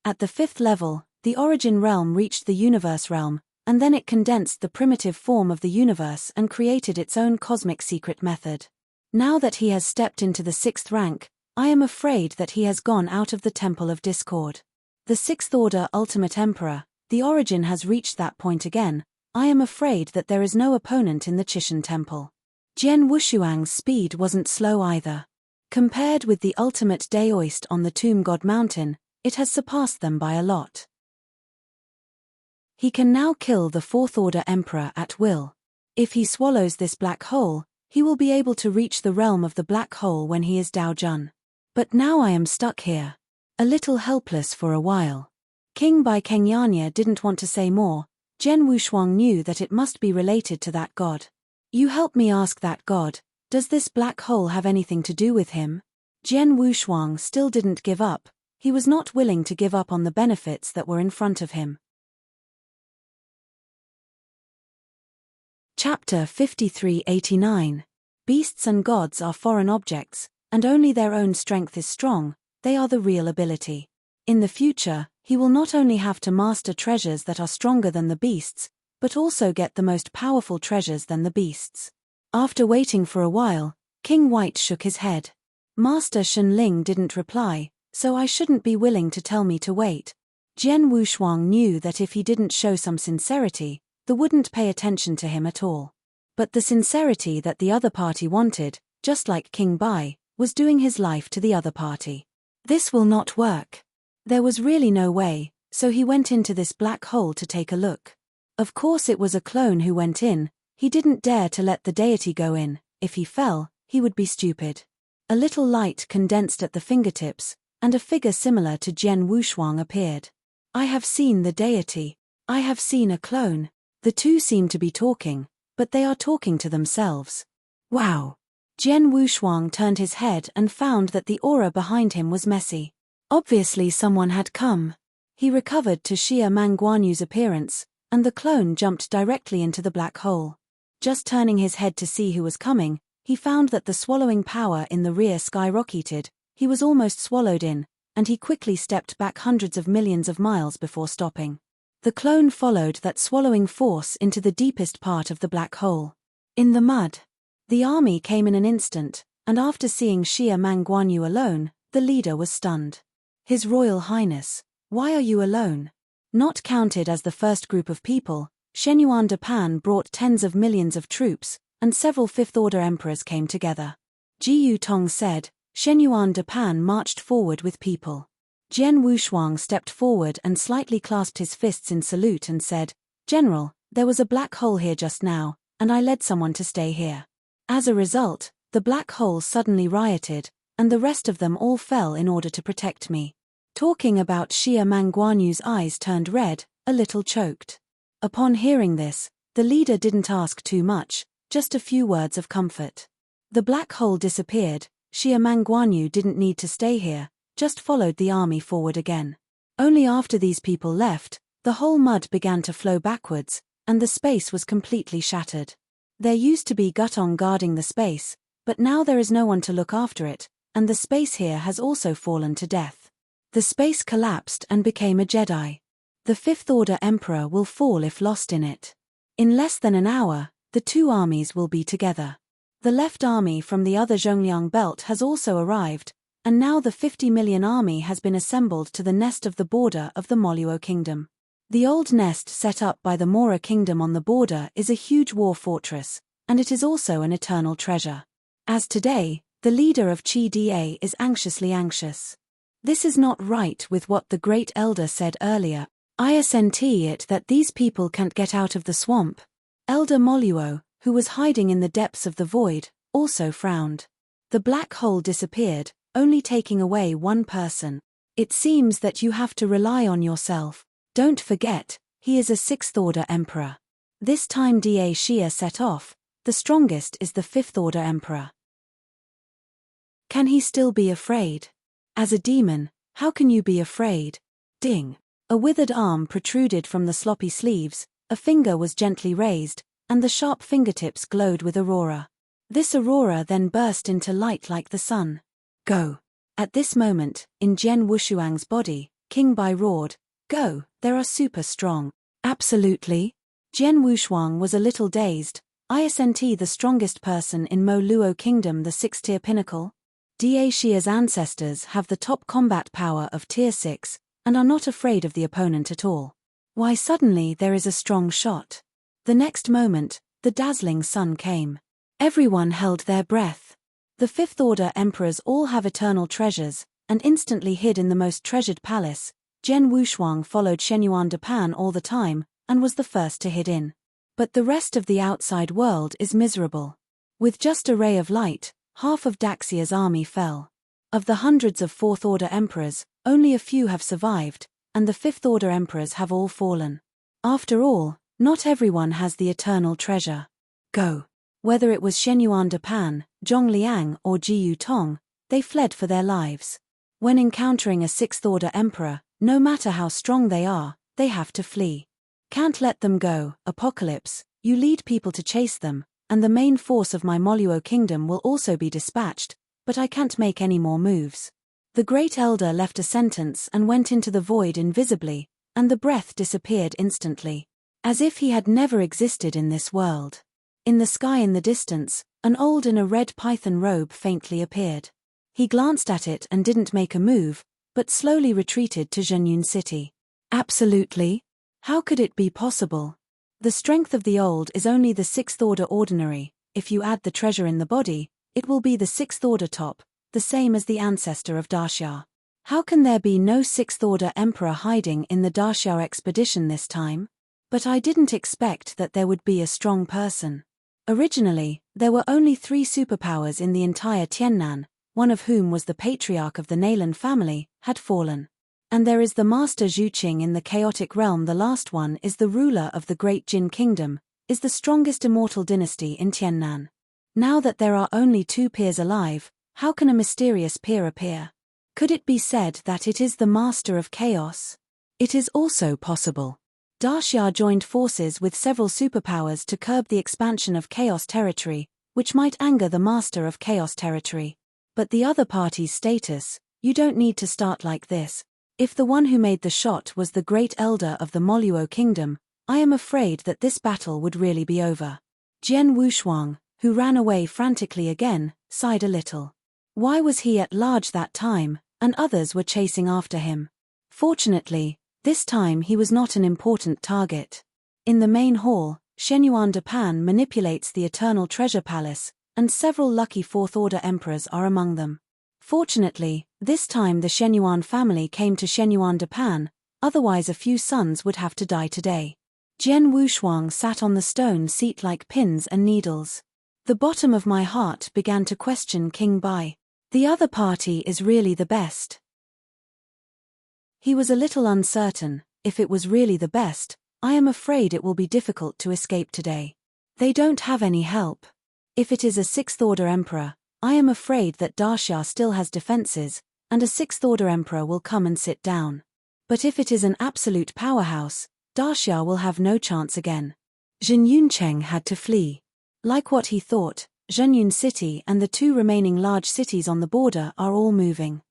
At the 5th level, the origin realm reached the universe realm, and then it condensed the primitive form of the universe and created its own cosmic secret method. Now that he has stepped into the 6th rank, I am afraid that he has gone out of the Temple of Discord. The 6th Order Ultimate Emperor, the origin has reached that point again. I am afraid that there is no opponent in the Chishan Temple. Jian Wushuang's speed wasn't slow either. Compared with the ultimate Daoist on the Tomb God Mountain, it has surpassed them by a lot. He can now kill the 4th Order Emperor at will. If he swallows this black hole, he will be able to reach the realm of the black hole when he is Dao Jun. But now I am stuck here. A little helpless for a while. King Bai Kengyanya didn't want to say more. Jian Wushuang knew that it must be related to that god. You help me ask that god, does this black hole have anything to do with him? Jian Wushuang still didn't give up. He was not willing to give up on the benefits that were in front of him. Chapter 5389. Beasts and gods are foreign objects, and only their own strength is strong, they are the real ability. In the future, he will not only have to master treasures that are stronger than the beasts, but also get the most powerful treasures than the beasts. After waiting for a while, King White shook his head. Master Shenling didn't reply, so I shouldn't be willing to tell me to wait. Jian Wushuang knew that if he didn't show some sincerity, they wouldn't pay attention to him at all. But the sincerity that the other party wanted, just like King Bai, was doing his life to the other party. This will not work. There was really no way, so he went into this black hole to take a look. Of course it was a clone who went in, he didn't dare to let the deity go in, if he fell, he would be stupid. A little light condensed at the fingertips, and a figure similar to Jian Wushuang appeared. I have seen the deity. I have seen a clone. The two seem to be talking, but they are talking to themselves. Wow! Jian Wushuang turned his head and found that the aura behind him was messy. Obviously someone had come. He recovered to Xia Mangguanyu's appearance, and the clone jumped directly into the black hole. Just turning his head to see who was coming, he found that the swallowing power in the rear skyrocketed, he was almost swallowed in, and he quickly stepped back hundreds of millions of miles before stopping. The clone followed that swallowing force into the deepest part of the black hole. In the mud. The army came in an instant, and after seeing Xia Mangguanyu alone, the leader was stunned. His Royal Highness, why are you alone? Not counted as the first group of people, Shenyuan Dapan brought tens of millions of troops, and several fifth-order emperors came together. Jiyu Tong said, Shenyuan Dapan marched forward with people. Jian Wushuang stepped forward and slightly clasped his fists in salute and said, General, there was a black hole here just now, and I led someone to stay here. As a result, the black hole suddenly rioted, and the rest of them all fell in order to protect me. Talking about Xia Mangguanyu's eyes turned red, a little choked. Upon hearing this, the leader didn't ask too much, just a few words of comfort. The black hole disappeared, Xia Mangguanyu didn't need to stay here, just followed the army forward again. Only after these people left, the whole mud began to flow backwards, and the space was completely shattered. There used to be Gutong guarding the space, but now there is no one to look after it, and the space here has also fallen to death. The space collapsed and became a Jedi. The fifth-order emperor will fall if lost in it. In less than an hour, the two armies will be together. The left army from the other Zhongliang belt has also arrived, and now the 50 million army has been assembled to the nest of the border of the Moluo kingdom. The old nest set up by the Mora kingdom on the border is a huge war fortress, and it is also an eternal treasure. As today, the leader of Chi Da is anxiously anxious. This is not right with what the great elder said earlier. Isn't it that these people can't get out of the swamp? Elder Moluo, who was hiding in the depths of the void, also frowned. The black hole disappeared, only taking away one person. It seems that you have to rely on yourself. Don't forget, he is a sixth-order emperor. This time Da Xia set off, the strongest is the fifth-order emperor. Can he still be afraid? As a demon, how can you be afraid? Ding. A withered arm protruded from the sloppy sleeves, a finger was gently raised, and the sharp fingertips glowed with aurora. This aurora then burst into light like the sun. Go. At this moment, in Jian Wushuang's body, King Bai roared, Go, there are super strong. Absolutely. Jian Wushuang was a little dazed. Isn't the strongest person in Mo Luo Kingdom the 6th-tier pinnacle? Da Xia's ancestors have the top combat power of tier 6, and are not afraid of the opponent at all. Why suddenly there is a strong shot? The next moment, the dazzling sun came. Everyone held their breath. The fifth-order emperors all have eternal treasures, and instantly hid in the most treasured palace. Jian Wushuang followed Shenyuan Dapan all the time, and was the first to hid in. But the rest of the outside world is miserable. With just a ray of light, half of Daxia's army fell. Of the hundreds of fourth-order emperors, only a few have survived, and the fifth-order emperors have all fallen. After all, not everyone has the eternal treasure. Go. Whether it was Shenyuan Dapan, Zhongliang or Jiyu Tong, they fled for their lives. When encountering a sixth-order emperor, no matter how strong they are, they have to flee. Can't let them go, Apocalypse, You lead people to chase them, and the main force of my Moluo kingdom will also be dispatched, but I can't make any more moves. The great elder left a sentence and went into the void invisibly, and the breath disappeared instantly, as if he had never existed in this world. In the sky in the distance, an old in a red python robe faintly appeared. He glanced at it and didn't make a move, but slowly retreated to Zhenyun City. Absolutely? How could it be possible? The strength of the old is only the 6th order ordinary. If you add the treasure in the body, it will be the 6th order top, the same as the ancestor of Daxia. How can there be no 6th order emperor hiding in the Daxia expedition this time? But I didn't expect that there would be a strong person. Originally, there were only 3 superpowers in the entire Tiannan, one of whom was the patriarch of the Naylan family, had fallen. And there is the master Zhu Qing in the chaotic realm. The last one is the ruler of the great Jin kingdom, is the strongest immortal dynasty in Tiannan. Now that there are only 2 peers alive, how can a mysterious peer appear? Could it be said that it is the master of chaos? It is also possible. Daxia joined forces with several superpowers to curb the expansion of chaos territory, which might anger the master of chaos territory. But the other party's status, you don't need to start like this. If the one who made the shot was the great elder of the Moluo kingdom, I am afraid that this battle would really be over. Jian Wushuang, who ran away frantically again, sighed a little. Why was he at large that time, and others were chasing after him? Fortunately, this time he was not an important target. In the main hall, Shenyuan de Pan manipulates the Eternal Treasure Palace, and several lucky 4th order emperors are among them. Fortunately, this time the Shenyuan family came to Shenyuan de Pan, otherwise a few sons would have to die today. Jian Wushuang sat on the stone seat like pins and needles. The bottom of my heart began to question King Bai. The other party is really the best. He was a little uncertain. If it was really the best, I am afraid it will be difficult to escape today. They don't have any help. If it is a 6th order emperor, I am afraid that Daxia still has defenses, and a 6th order emperor will come and sit down. But if it is an absolute powerhouse, Daxia will have no chance again. Zhen Yuncheng had to flee. Like what he thought, Zhenyun City and the 2 remaining large cities on the border are all moving,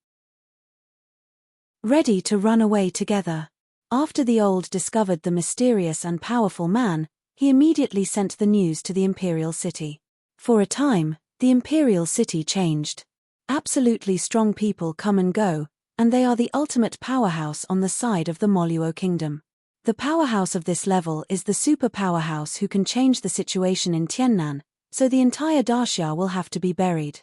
ready to run away together. After the old discovered the mysterious and powerful man, he immediately sent the news to the imperial city. For a time, the imperial city changed. Absolutely strong people come and go, and they are the ultimate powerhouse on the side of the Moluo kingdom. The powerhouse of this level is the super powerhouse who can change the situation in Tiannan, so the entire Daxia will have to be buried.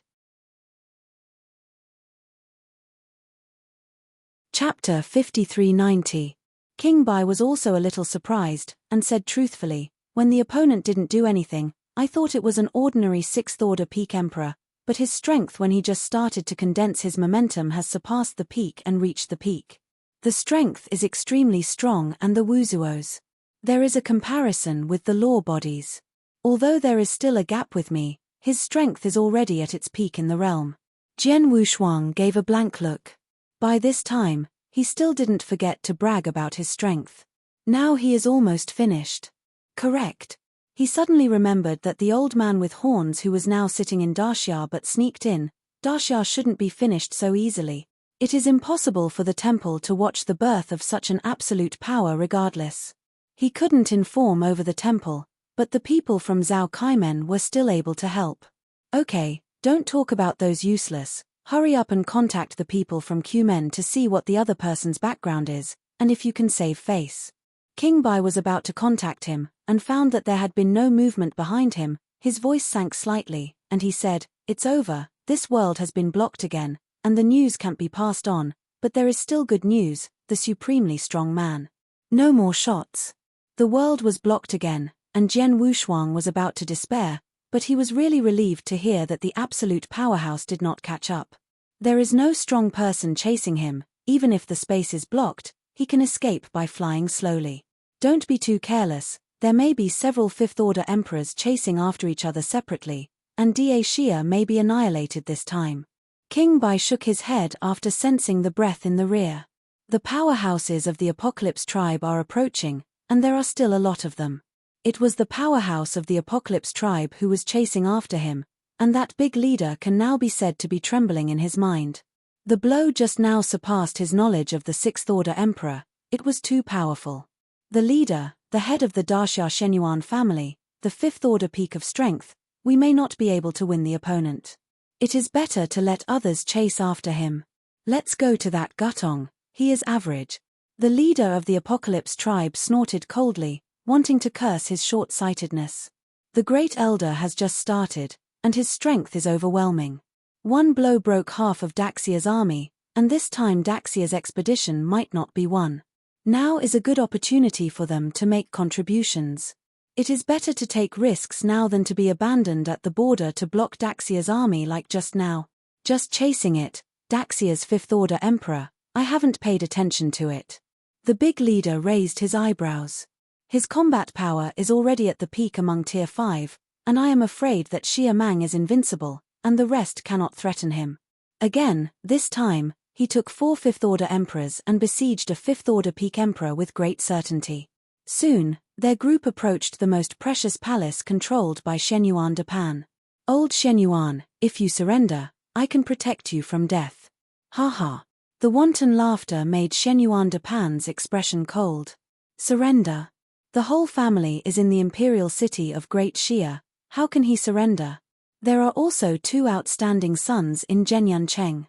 Chapter 5390. King Bai was also a little surprised, and said truthfully, when the opponent didn't do anything, I thought it was an ordinary 6th order peak emperor, but his strength when he just started to condense his momentum has surpassed the peak and reached the peak. The strength is extremely strong and the Wuzuos. There is a comparison with the law bodies. Although there is still a gap with me, his strength is already at its peak in the realm. Jian Wushuang gave a blank look. By this time, he still didn't forget to brag about his strength. Now he is almost finished. Correct. He suddenly remembered that the old man with horns who was now sitting in Daxia but sneaked in, Daxia shouldn't be finished so easily. It is impossible for the temple to watch the birth of such an absolute power regardless. He couldn't inform over the temple, but the people from Zhao Kaimen were still able to help. Okay, don't talk about those useless. Hurry up and contact the people from Qmen to see what the other person's background is, and if you can save face. King Bai was about to contact him, and found that there had been no movement behind him. His voice sank slightly, and he said, "It's over, this world has been blocked again, and the news can't be passed on, but there is still good news, the supremely strong man. No more shots." The world was blocked again, and Jian Wushuang was about to despair, but he was really relieved to hear that the absolute powerhouse did not catch up. There is no strong person chasing him, even if the space is blocked, he can escape by flying slowly. Don't be too careless, there may be several 5th order emperors chasing after each other separately, and Daxia may be annihilated this time. King Bai shook his head after sensing the breath in the rear. The powerhouses of the Apocalypse tribe are approaching, and there are still a lot of them. It was the powerhouse of the Apocalypse tribe who was chasing after him, and that big leader can now be said to be trembling in his mind. The blow just now surpassed his knowledge of the Sixth Order Emperor. It was too powerful. The leader, the head of the Daxia Shenyuan family, the Fifth Order peak of strength, we may not be able to win the opponent. It is better to let others chase after him. Let's go to that Gutong, he is average. The leader of the Apocalypse tribe snorted coldly, wanting to curse his short-sightedness. The Great Elder has just started, and his strength is overwhelming. One blow broke half of Daxia's army, and this time Daxia's expedition might not be won. Now is a good opportunity for them to make contributions. It is better to take risks now than to be abandoned at the border to block Daxia's army like just now. Just chasing it, Daxia's Fifth Order Emperor, I haven't paid attention to it. The big leader raised his eyebrows. His combat power is already at the peak among Tier 5, and I am afraid that Xia Mang is invincible, and the rest cannot threaten him. Again, this time, he took 4 Fifth Order Emperors and besieged a Fifth Order Peak Emperor with great certainty. Soon, their group approached the most precious palace controlled by Shenyuan Dapan. Old Shenyuan, if you surrender, I can protect you from death. Ha ha. The wanton laughter made Shenyuan Dapan's expression cold. Surrender. The whole family is in the imperial city of Great Xia, how can he surrender? There are also 2 outstanding sons in Zhenyancheng.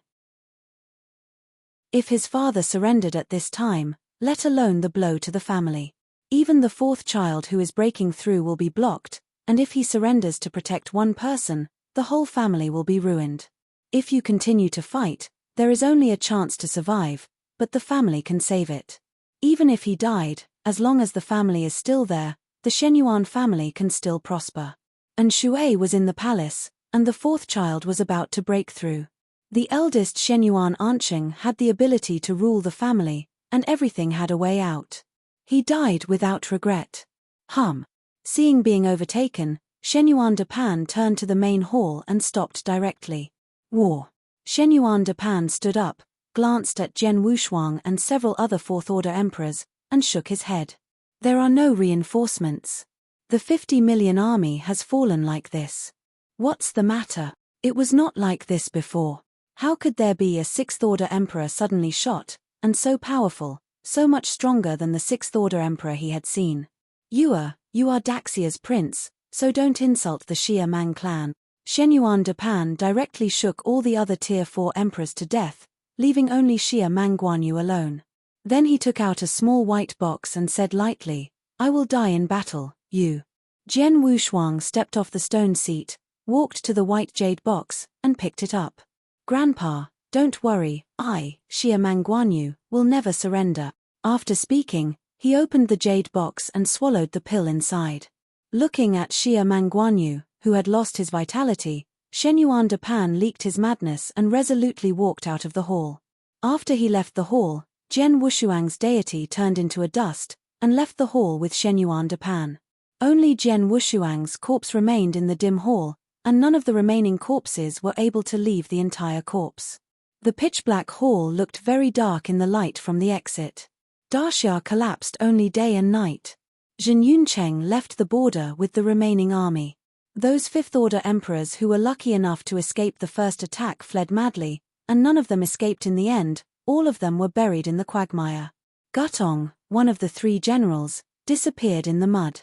If his father surrendered at this time, let alone the blow to the family. Even the 4th child who is breaking through will be blocked, and if he surrenders to protect one person, the whole family will be ruined. If you continue to fight, there is only a chance to survive, but the family can save it. Even if he died, as long as the family is still there, the Shenyuan family can still prosper. And Shui was in the palace, and the 4th child was about to break through. The eldest Shenyuan Anqing had the ability to rule the family, and everything had a way out. He died without regret. Seeing being overtaken, Shenyuan Dapan turned to the main hall and stopped directly. War. Shenyuan Dapan stood up, glanced at Zhen Wushuang and several other Fourth Order emperors, and shook his head. There are no reinforcements. The 50 million army has fallen like this. What's the matter? It was not like this before. How could there be a Sixth Order Emperor suddenly shot, and so powerful, so much stronger than the Sixth Order Emperor he had seen? You are Daxia's prince, so don't insult the Xia Mang clan. Shenyuan Dapan directly shook all the other Tier 4 emperors to death, leaving only Xia Mang Guanyu alone. Then he took out a small white box and said lightly, I will die in battle, you. Zhen Wushuang stepped off the stone seat, walked to the white jade box, and picked it up. Grandpa, don't worry, I, Xia Mang Guanyu, will never surrender. After speaking, he opened the jade box and swallowed the pill inside. Looking at Xia Mang Guanyu, who had lost his vitality, Shenyuan Dapan leaked his madness and resolutely walked out of the hall. After he left the hall, Zhen Wushuang's deity turned into a dust, and left the hall with Shenyuan Dapan. Only Zhen Wushuang's corpse remained in the dim hall, and none of the remaining corpses were able to leave the entire corpse. The pitch-black hall looked very dark in the light from the exit. Daxia collapsed only day and night. Zhen Yuncheng left the border with the remaining army. Those Fifth Order emperors who were lucky enough to escape the first attack fled madly, and none of them escaped in the end, all of them were buried in the quagmire. Gutong, one of the 3 generals, disappeared in the mud.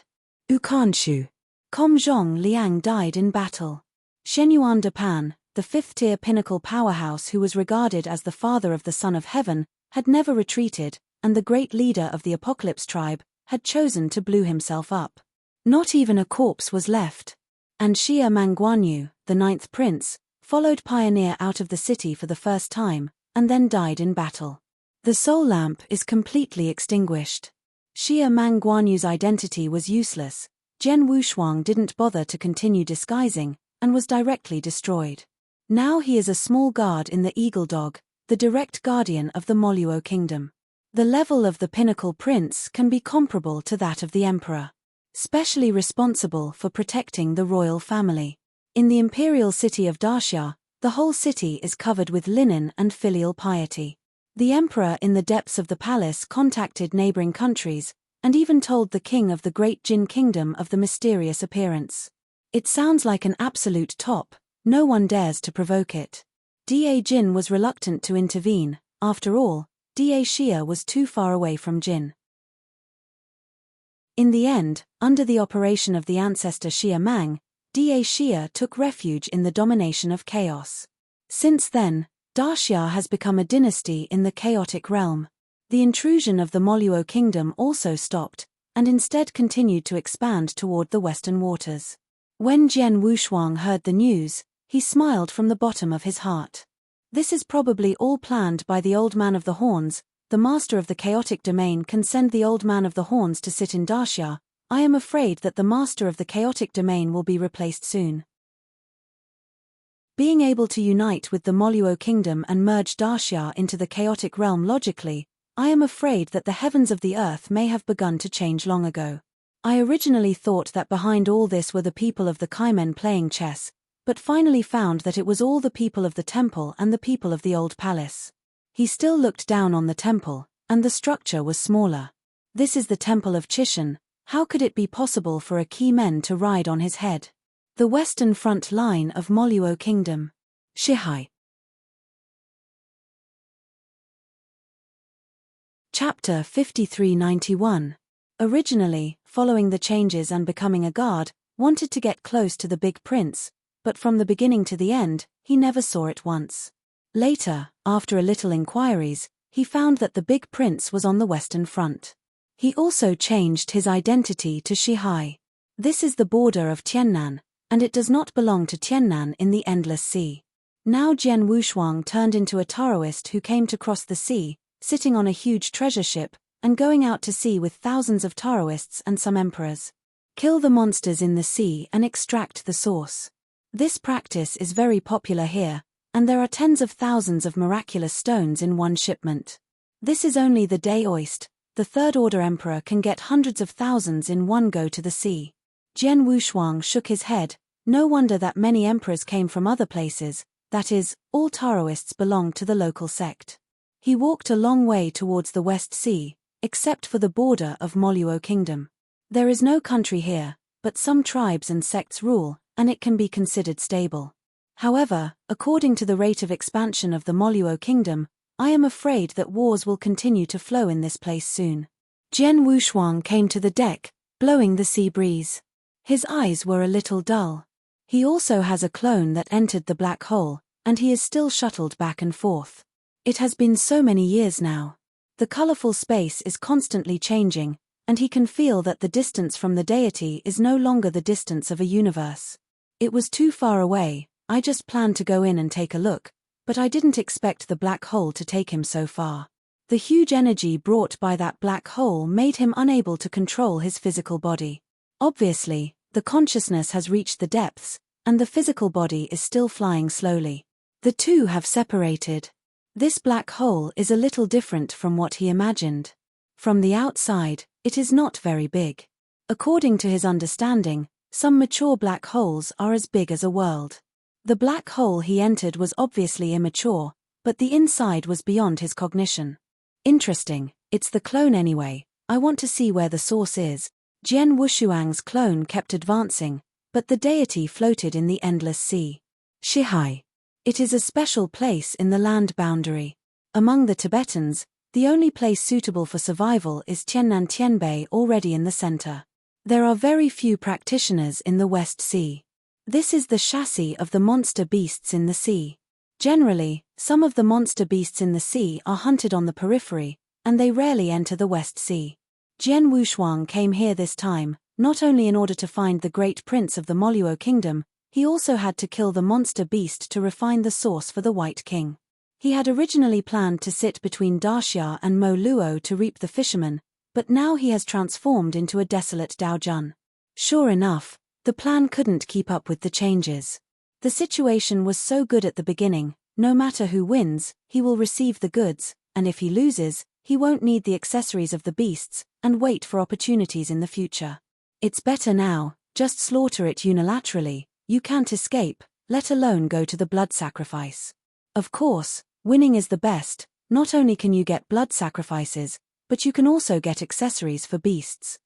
Ukanshu. Komzhong Liang died in battle. Shenyuan Dapan, the 5th-tier pinnacle powerhouse who was regarded as the father of the Son of Heaven, had never retreated, and the great leader of the Apocalypse tribe had chosen to blow himself up. Not even a corpse was left. And Xia Mang Guanyu, the 9th prince, followed Pioneer out of the city for the first time, and then died in battle. The soul lamp is completely extinguished. Xia Mang Guanyu's identity was useless. Zhen Wushuang didn't bother to continue disguising, and was directly destroyed. Now he is a small guard in the Eagle Dog, the direct guardian of the Moluo kingdom. The level of the pinnacle prince can be comparable to that of the emperor. Specially responsible for protecting the royal family. In the imperial city of Daxia, the whole city is covered with linen and filial piety. The emperor in the depths of the palace contacted neighboring countries, and even told the king of the great Jin kingdom of the mysterious appearance. It sounds like an absolute top, no one dares to provoke it. Da Jin was reluctant to intervene, after all, Da Xia was too far away from Jin. In the end, under the operation of the ancestor Xia Mang, Da Xia took refuge in the domination of chaos. Since then, Daxia has become a dynasty in the chaotic realm. The intrusion of the Moluo kingdom also stopped, and instead continued to expand toward the western waters. When Jian Wushuang heard the news, he smiled from the bottom of his heart. This is probably all planned by the Old Man of the Horns. The master of the chaotic domain can send the Old Man of the Horns to sit in Daxia. I am afraid that the master of the chaotic domain will be replaced soon. Being able to unite with the Moluo kingdom and merge Daxia into the chaotic realm logically, I am afraid that the heavens of the earth may have begun to change long ago. I originally thought that behind all this were the people of the Kaimen playing chess, but finally found that it was all the people of the temple and the people of the old palace. He still looked down on the temple, and the structure was smaller. This is the temple of Chishan. How could it be possible for a key men to ride on his head? The western front line of Moluo kingdom. Shihai. Chapter 5391. Originally, following the changes and becoming a guard, wanted to get close to the big prince, but from the beginning to the end, he never saw it once. Later, after a little inquiries, he found that the big prince was on the western front. He also changed his identity to Shihai. This is the border of Tiannan, and it does not belong to Tiannan in the Endless Sea. Now Jian Wushuang turned into a Taoist who came to cross the sea, sitting on a huge treasure ship, and going out to sea with thousands of Taoists and some emperors. Kill the monsters in the sea and extract the source. This practice is very popular here, and there are tens of thousands of miraculous stones in one shipment. This is only the Daoist. The third-order emperor can get hundreds of thousands in one go to the sea. Jian Wushuang shook his head. No wonder that many emperors came from other places, that is, all Taoists belong to the local sect. He walked a long way towards the West Sea, except for the border of Moluo Kingdom. There is no country here, but some tribes and sects rule, and it can be considered stable. However, according to the rate of expansion of the Moluo Kingdom, I am afraid that wars will continue to flow in this place soon. Jian Wushuang came to the deck, blowing the sea breeze. His eyes were a little dull. He also has a clone that entered the black hole, and he is still shuttled back and forth. It has been so many years now. The colorful space is constantly changing, and he can feel that the distance from the deity is no longer the distance of a universe. It was too far away. I just planned to go in and take a look, but I didn't expect the black hole to take him so far. The huge energy brought by that black hole made him unable to control his physical body. Obviously, the consciousness has reached the depths, and the physical body is still flying slowly. The two have separated. This black hole is a little different from what he imagined. From the outside, it is not very big. According to his understanding, some mature black holes are as big as a world. The black hole he entered was obviously immature, but the inside was beyond his cognition. Interesting, it's the clone anyway. I want to see where the source is. Jian Wushuang's clone kept advancing, but the deity floated in the endless sea. Shihai. It is a special place in the land boundary. Among the Tibetans, the only place suitable for survival is Tiannan Tianbei, already in the center. There are very few practitioners in the West Sea. This is the chassis of the monster beasts in the sea. Generally, some of the monster beasts in the sea are hunted on the periphery, and they rarely enter the West Sea. Jian Wushuang came here this time, not only in order to find the great prince of the Moluo kingdom, he also had to kill the monster beast to refine the source for the White King. He had originally planned to sit between Daxia and Mo Luo to reap the fisherman, but now he has transformed into a desolate Daojun. Sure enough, the plan couldn't keep up with the changes. The situation was so good at the beginning, no matter who wins, he will receive the goods, and if he loses, he won't need the accessories of the beasts, and wait for opportunities in the future. It's better now, just slaughter it unilaterally, you can't escape, let alone go to the blood sacrifice. Of course, winning is the best. Not only can you get blood sacrifices, but you can also get accessories for beasts.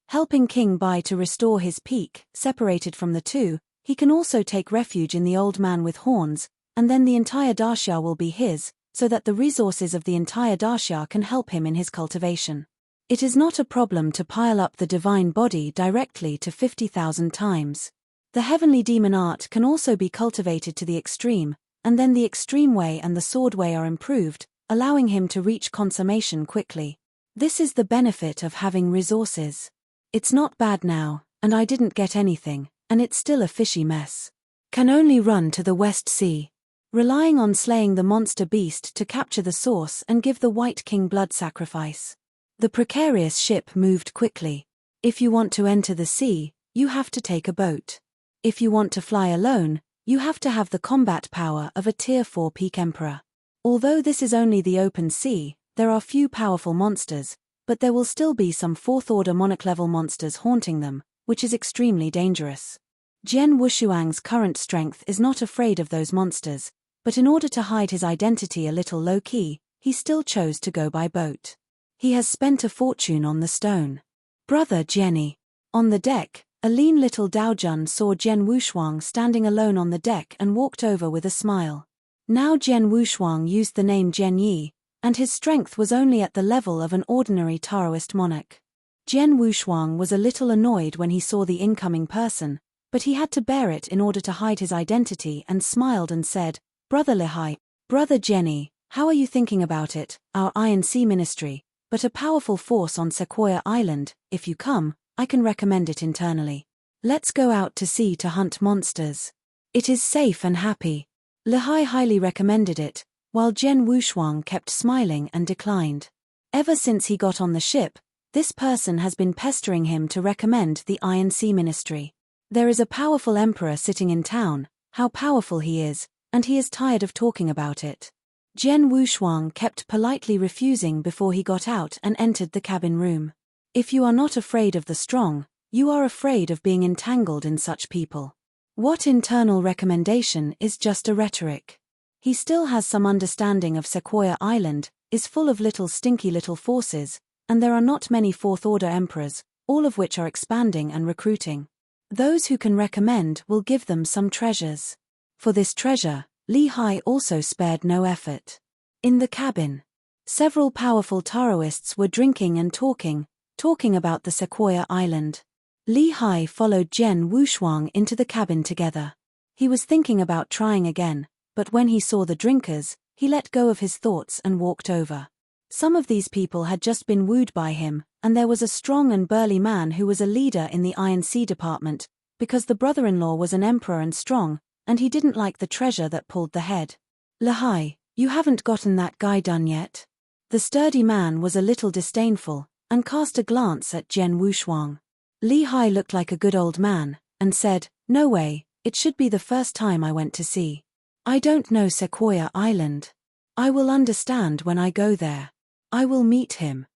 Helping King Bai to restore his peak, separated from the two, he can also take refuge in the old man with horns, and then the entire Daxia will be his, so that the resources of the entire Daxia can help him in his cultivation. It is not a problem to pile up the divine body directly to 50,000 times. The heavenly demon art can also be cultivated to the extreme, and then the extreme way and the sword way are improved, allowing him to reach consummation quickly. This is the benefit of having resources. It's not bad now, and I didn't get anything, and it's still a fishy mess. Can only run to the West Sea. Relying on slaying the monster beast to capture the source and give the White King blood sacrifice. The precarious ship moved quickly. If you want to enter the sea, you have to take a boat. If you want to fly alone, you have to have the combat power of a Tier 4 peak emperor. Although this is only the open sea, there are few powerful monsters, but there will still be some 4th order monarch-level monsters haunting them, which is extremely dangerous. Jian Wushuang's current strength is not afraid of those monsters, but in order to hide his identity a little low-key, he still chose to go by boat. He has spent a fortune on the stone. Brother Jenny. On the deck, a lean little Daojun saw Jian Wushuang standing alone on the deck and walked over with a smile. Now Jian Wushuang used the name Jian Yi, and his strength was only at the level of an ordinary Taoist monarch. Jian Wushuang was a little annoyed when he saw the incoming person, but he had to bear it in order to hide his identity and smiled and said, "Brother Lihai, Brother Jenny, how are you thinking about it, our Iron Sea Ministry? But a powerful force on Sequoia Island, if you come, I can recommend it internally. Let's go out to sea to hunt monsters. It is safe and happy." Lihai highly recommended it, while Jian Wushuang kept smiling and declined. Ever since he got on the ship, this person has been pestering him to recommend the Iron Sea Ministry. There is a powerful emperor sitting in town, how powerful he is, and he is tired of talking about it. Jian Wushuang kept politely refusing before he got out and entered the cabin room. If you are not afraid of the strong, you are afraid of being entangled in such people. What internal recommendation is just a rhetoric? He still has some understanding of Sequoia Island, is full of little stinky little forces, and there are not many 4th order emperors, all of which are expanding and recruiting. Those who can recommend will give them some treasures. For this treasure, Lihai also spared no effort. In the cabin, several powerful Taoists were drinking and talking about the Sequoia Island. Lihai followed Jian Wushuang into the cabin together. He was thinking about trying again, but when he saw the drinkers, he let go of his thoughts and walked over. Some of these people had just been wooed by him, and there was a strong and burly man who was a leader in the Iron Sea Department, because the brother-in-law was an emperor and strong, and he didn't like the treasure that pulled the head. "Lihai, you haven't gotten that guy done yet?" The sturdy man was a little disdainful, and cast a glance at Jian Wushuang. Lihai looked like a good old man, and said, "No way, it should be the first time I went to sea. I don't know Sequoia Island. I will understand when I go there. I will meet him."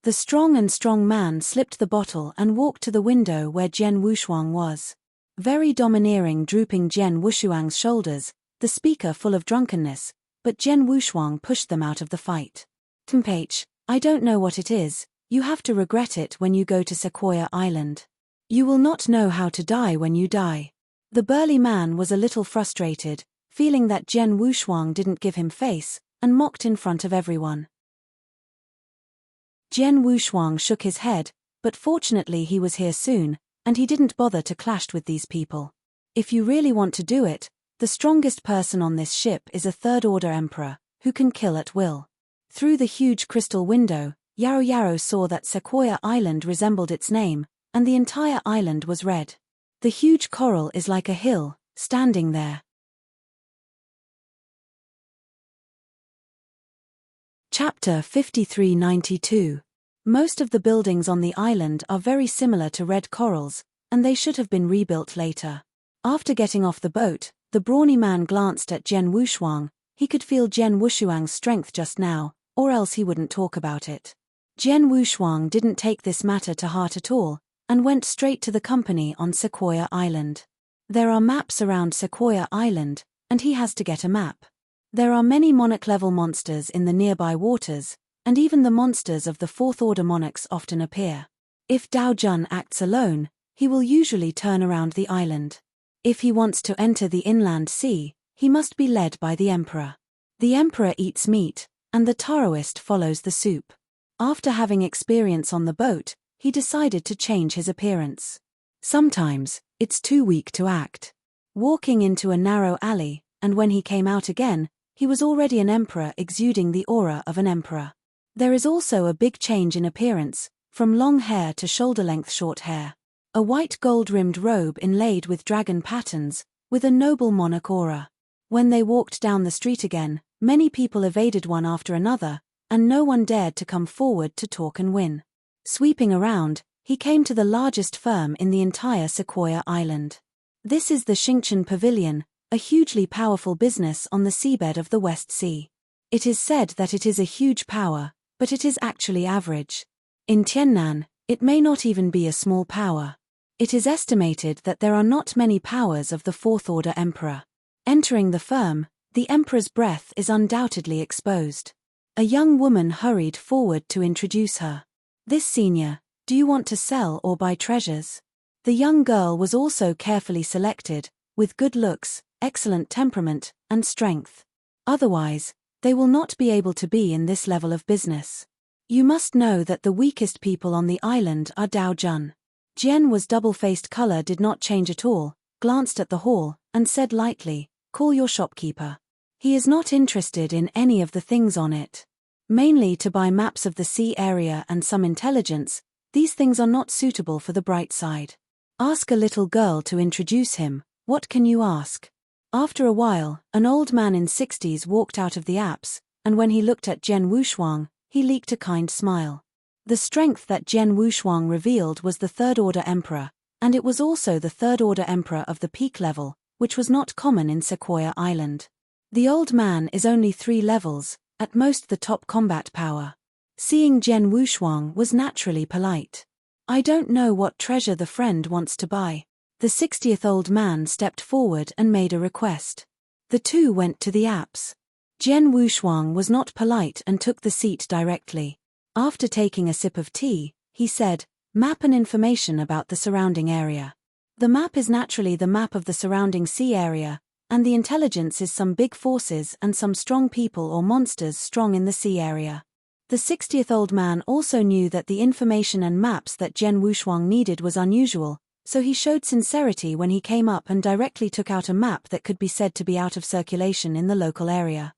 The strong man slipped the bottle and walked to the window where Jian Wushuang was. Very domineering, drooping Jian Wushuang's shoulders, the speaker full of drunkenness, but Jian Wushuang pushed them out of the fight. "Tempage, I don't know what it is, you have to regret it when you go to Sequoia Island. You will not know how to die when you die." The burly man was a little frustrated, feeling that Jian Wushuang didn't give him face, and mocked in front of everyone. Jian Wushuang shook his head, but fortunately he was here soon, and he didn't bother to clash with these people. If you really want to do it, the strongest person on this ship is a 3rd order emperor, who can kill at will. Through the huge crystal window, Yaro saw that Sequoia Island resembled its name, and the entire island was red. The huge coral is like a hill, standing there. Chapter 5392. Most of the buildings on the island are very similar to red corals, and they should have been rebuilt later. After getting off the boat, the brawny man glanced at Jian Wushuang. He could feel Jian Wushuang's strength just now, or else he wouldn't talk about it. Jian Wushuang didn't take this matter to heart at all, and went straight to the company on Sequoia Island. There are maps around Sequoia Island, and he has to get a map. There are many monarch-level monsters in the nearby waters, and even the monsters of the fourth-order monarchs often appear. If Dao Jun acts alone, he will usually turn around the island. If he wants to enter the inland sea, he must be led by the emperor. The emperor eats meat, and the Taoist follows the soup. After having experience on the boat, he decided to change his appearance. Sometimes, it's too weak to act. Walking into a narrow alley, and when he came out again, he was already an emperor exuding the aura of an emperor. There is also a big change in appearance, from long hair to shoulder-length short hair. A white gold-rimmed robe inlaid with dragon patterns, with a noble monarch aura. When they walked down the street again, many people evaded one after another, and no one dared to come forward to talk and win. Sweeping around, he came to the largest firm in the entire Sequoia Island. This is the Xingchen Pavilion, a hugely powerful business on the seabed of the West Sea. It is said that it is a huge power, but it is actually average. In Tiannan, it may not even be a small power. It is estimated that there are not many powers of the fourth-order emperor. Entering the firm, the emperor's breath is undoubtedly exposed. A young woman hurried forward to introduce her. "This senior, do you want to sell or buy treasures?" The young girl was also carefully selected, with good looks, excellent temperament, and strength. Otherwise, they will not be able to be in this level of business. You must know that the weakest people on the island are Dao Jun. Jian was double-faced color did not change at all, glanced at the hall, and said lightly, "Call your shopkeeper." He is not interested in any of the things on it. Mainly to buy maps of the sea area and some intelligence, these things are not suitable for the bright side. Ask a little girl to introduce him, what can you ask? After a while, an old man in 60s walked out of the apse, and when he looked at Jian Wushuang, he leaked a kind smile. The strength that Jian Wushuang revealed was the third-order emperor, and it was also the third-order emperor of the peak level, which was not common in Sequoia Island. The old man is only 3 levels, at most the top combat power. Seeing Jian Wushuang was naturally polite. "I don't know what treasure the friend wants to buy." The 60th old man stepped forward and made a request. The two went to the apse. Jian Wushuang was not polite and took the seat directly. After taking a sip of tea, he said, "Map and information about the surrounding area." The map is naturally the map of the surrounding sea area, and the intelligence is some big forces and some strong people or monsters strong in the sea area. The 60th old man also knew that the information and maps that Jian Wushuang needed was unusual, so he showed sincerity when he came up and directly took out a map that could be said to be out of circulation in the local area.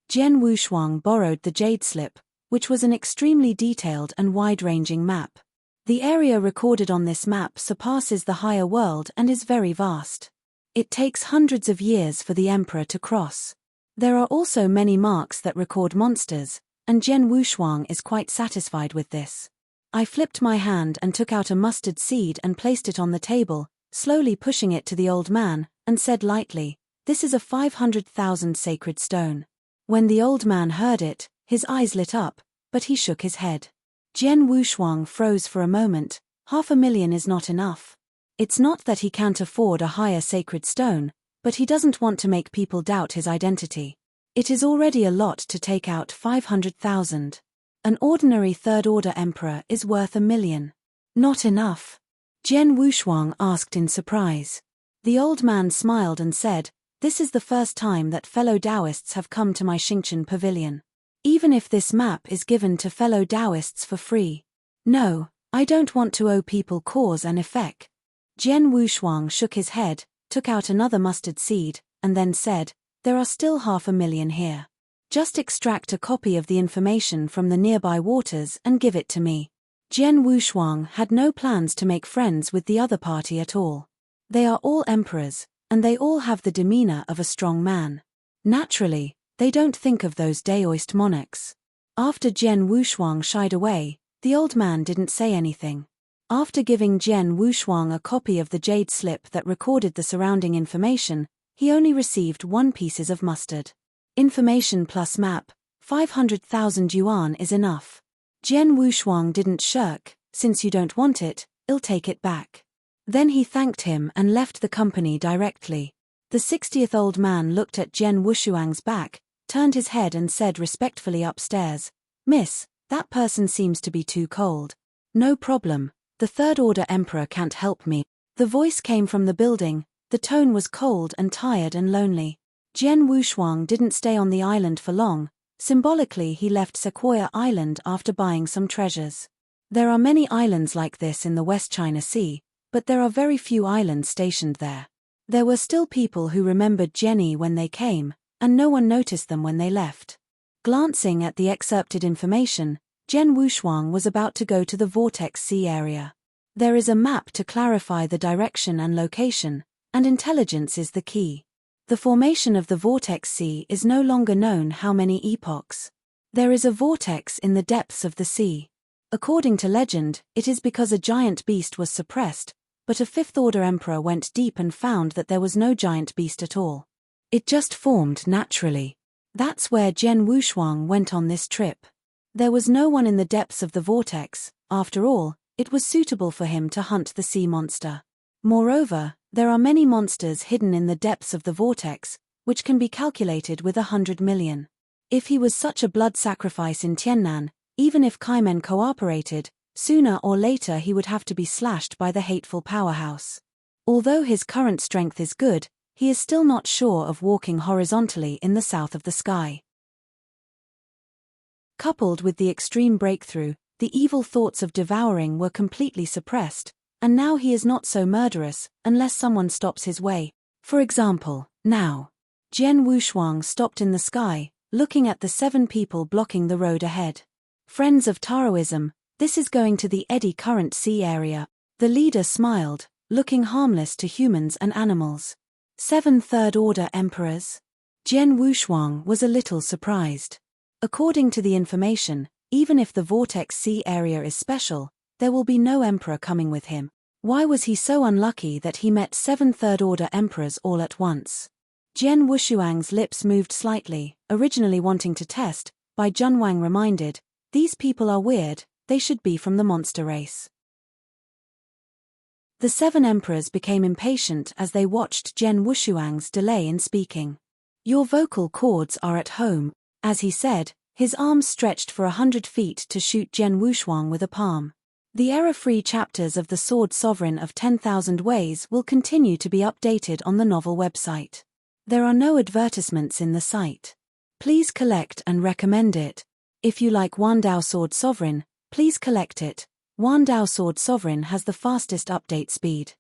Jian Wushuang borrowed the jade slip, which was an extremely detailed and wide-ranging map. The area recorded on this map surpasses the higher world and is very vast. It takes hundreds of years for the emperor to cross. There are also many marks that record monsters, and Jian Wushuang is quite satisfied with this. I flipped my hand and took out a mustard seed and placed it on the table, slowly pushing it to the old man, and said lightly, "This is a 500,000 sacred stone." When the old man heard it, his eyes lit up, but he shook his head. Jian Wushuang froze for a moment. 500,000 is not enough. It's not that he can't afford a higher sacred stone, but he doesn't want to make people doubt his identity. It is already a lot to take out 500,000. An ordinary third-order emperor is worth 1,000,000. Not enough. Jian Wushuang asked in surprise. The old man smiled and said, "This is the first time that fellow Taoists have come to my Xingchen pavilion. Even if this map is given to fellow Taoists for free. No, I don't want to owe people cause and effect." Jian Wushuang shook his head, took out another mustard seed, and then said, "There are still 500,000 here. Just extract a copy of the information from the nearby waters and give it to me." Jian Wushuang had no plans to make friends with the other party at all. They are all emperors, and they all have the demeanor of a strong man. Naturally, they don't think of those Daoist monarchs. After Jian Wushuang shied away, the old man didn't say anything. After giving Jian Wushuang a copy of the jade slip that recorded the surrounding information, he only received 1 piece of mustard. Information plus map, 500,000 yuan is enough. Jian Wushuang didn't shirk, "Since you don't want it, I'll take it back." Then he thanked him and left the company directly. The 60th old man looked at Jian Wushuang's back, turned his head and said respectfully upstairs, "Miss, that person seems to be too cold." "No problem, the Third Order Emperor can't help me." The voice came from the building, the tone was cold and tired and lonely. Jian Wushuang didn't stay on the island for long. Symbolically he left Sequoia Island after buying some treasures. There are many islands like this in the West China Sea, but there are very few islands stationed there. There were still people who remembered Jenny when they came, and no one noticed them when they left. Glancing at the excerpted information, Jian Wushuang was about to go to the Vortex Sea area. There is a map to clarify the direction and location, and intelligence is the key. The formation of the Vortex Sea is no longer known how many epochs. There is a vortex in the depths of the sea. According to legend, it is because a giant beast was suppressed, but a Fifth Order Emperor went deep and found that there was no giant beast at all. It just formed naturally. That's where Jian Wushuang went on this trip. There was no one in the depths of the vortex. After all, it was suitable for him to hunt the sea monster. Moreover, there are many monsters hidden in the depths of the vortex, which can be calculated with 100 million. If he was such a blood sacrifice in Tiannan, even if Kaimen cooperated, sooner or later he would have to be slashed by the hateful powerhouse. Although his current strength is good, he is still not sure of walking horizontally in the south of the sky. Coupled with the extreme breakthrough, the evil thoughts of devouring were completely suppressed, and now he is not so murderous, unless someone stops his way. For example, now. Jian Wushuang stopped in the sky, looking at the 7 people blocking the road ahead. Friends of Taoism, this is going to the eddy current sea area. The leader smiled, looking harmless to humans and animals. 7 Third Order Emperors? Jian Wushuang was a little surprised. According to the information, even if the Vortex Sea area is special, there will be no emperor coming with him. Why was he so unlucky that he met 7 Third Order Emperors all at once? Jian Wushuang's lips moved slightly, originally wanting to test, by Junwang reminded, "These people are weird, they should be from the monster race." The 7 emperors became impatient as they watched Jian Wushuang's delay in speaking. "Your vocal cords are at home," as he said, his arms stretched for 100 feet to shoot Jian Wushuang with a palm. The error-free chapters of The Sword Sovereign of 10,000 Ways will continue to be updated on the novel website. There are no advertisements in the site. Please collect and recommend it. If you like Wandao Sword Sovereign, please collect it. Wandao Sword Sovereign has the fastest update speed.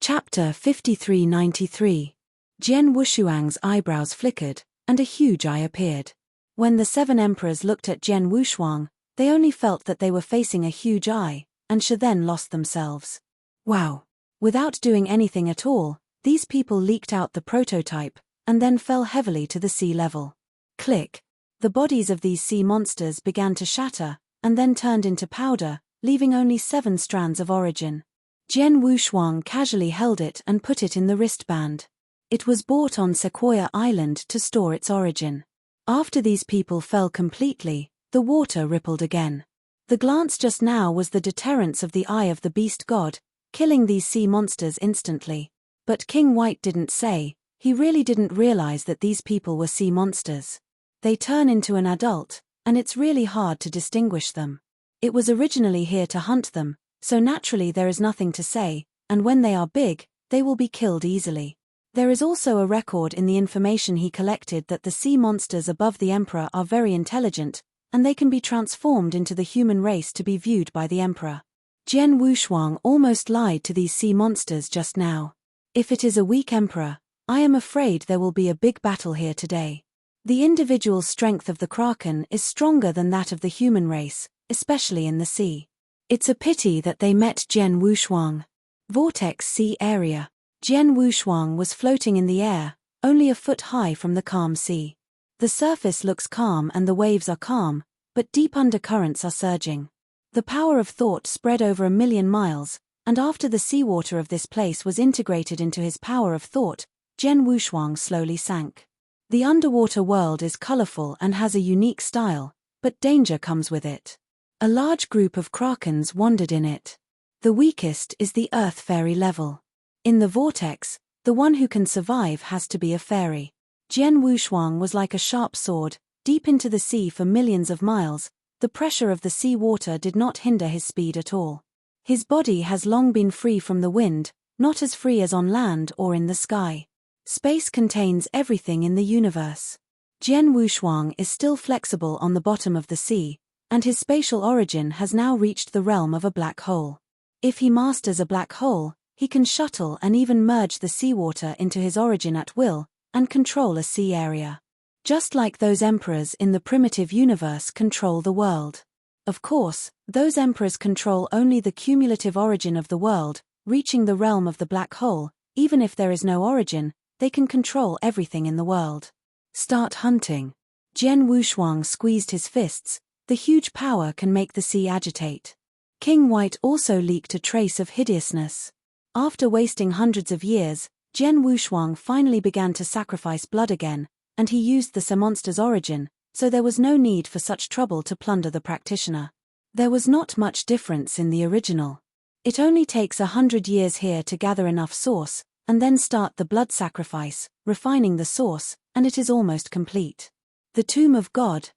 Chapter 5393. Jian Wushuang's eyebrows flickered, and a huge eye appeared. When the 7 emperors looked at Jian Wushuang, they only felt that they were facing a huge eye, and then lost themselves. Wow! Without doing anything at all, these people leaked out the prototype, and then fell heavily to the sea level. Click! The bodies of these sea monsters began to shatter, and then turned into powder, leaving only 7 strands of origin. Jian Wushuang casually held it and put it in the wristband. It was bought on Sequoia Island to store its origin. After these people fell completely, the water rippled again. The glance just now was the deterrence of the eye of the beast god, killing these sea monsters instantly. But King White didn't say, he really didn't realize that these people were sea monsters. They turn into an adult, and it's really hard to distinguish them. It was originally here to hunt them, so naturally there is nothing to say, and when they are big, they will be killed easily. There is also a record in the information he collected that the sea monsters above the Emperor are very intelligent, and they can be transformed into the human race to be viewed by the Emperor. Jian Wushuang almost lied to these sea monsters just now. If it is a weak Emperor, I am afraid there will be a big battle here today. The individual strength of the Kraken is stronger than that of the human race, especially in the sea. It's a pity that they met Jian Wushuang. Vortex Sea Area. Jian Wushuang was floating in the air, only a foot high from the calm sea. The surface looks calm and the waves are calm, but deep undercurrents are surging. The power of thought spread over 1,000,000 miles, and after the seawater of this place was integrated into his power of thought, Jian Wushuang slowly sank. The underwater world is colorful and has a unique style, but danger comes with it. A large group of krakens wandered in it. The weakest is the earth fairy level. In the vortex, the one who can survive has to be a fairy. Jian Wushuang was like a sharp sword, deep into the sea for millions of miles. The pressure of the sea water did not hinder his speed at all. His body has long been free from the wind, not as free as on land or in the sky. Space contains everything in the universe. Jian Wushuang is still flexible on the bottom of the sea, and his spatial origin has now reached the realm of a black hole. If he masters a black hole, he can shuttle and even merge the seawater into his origin at will, and control a sea area. Just like those emperors in the primitive universe control the world. Of course, those emperors control only the cumulative origin of the world, reaching the realm of the black hole. Even if there is no origin, they can control everything in the world. Start hunting. Jian Wushuang squeezed his fists. The huge power can make the sea agitate. King White also leaked a trace of hideousness. After wasting hundreds of years, Jian Wushuang finally began to sacrifice blood again, and he used the sea monster's origin, so there was no need for such trouble to plunder the practitioner. There was not much difference in the original. It only takes 100 years here to gather enough source, and then start the blood sacrifice, refining the source, and it is almost complete. The tomb of God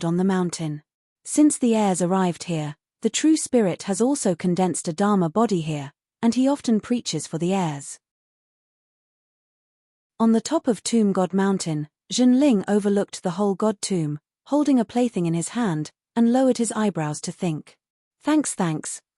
on the mountain. Since the heirs arrived here, the true spirit has also condensed a Dharma body here, and he often preaches for the heirs. On the top of Tomb God Mountain, Zhenling overlooked the whole God tomb, holding a plaything in his hand, and lowered his eyebrows to think. Thanks,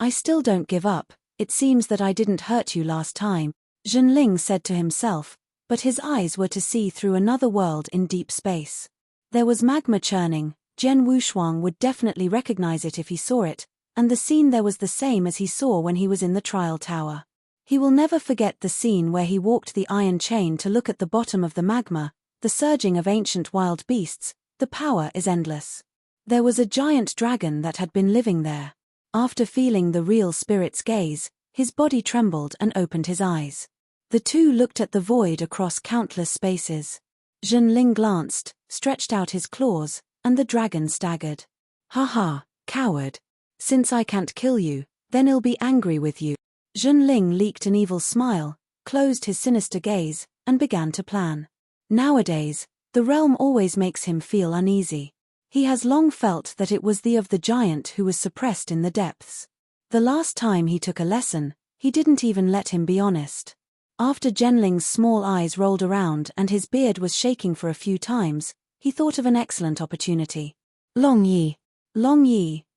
I still don't give up. It seems that I didn't hurt you last time, Zhenling said to himself, but his eyes were to see through another world in deep space. There was magma churning. Jian Wushuang would definitely recognize it if he saw it, and the scene there was the same as he saw when he was in the trial tower. He will never forget the scene where he walked the iron chain to look at the bottom of the magma, the surging of ancient wild beasts. The power is endless. There was a giant dragon that had been living there. After feeling the real spirit's gaze, his body trembled and opened his eyes. The two looked at the void across countless spaces. Zhenling glanced, stretched out his claws, and the dragon staggered. Ha ha, coward. Since I can't kill you, then I'll be angry with you. Zhenling leaked an evil smile, closed his sinister gaze, and began to plan. Nowadays, the realm always makes him feel uneasy. He has long felt that it was the giant who was suppressed in the depths. The last time he took a lesson, he didn't even let him be honest. After Zhenling's small eyes rolled around and his beard was shaking for a few times, he thought of an excellent opportunity. Long Yi,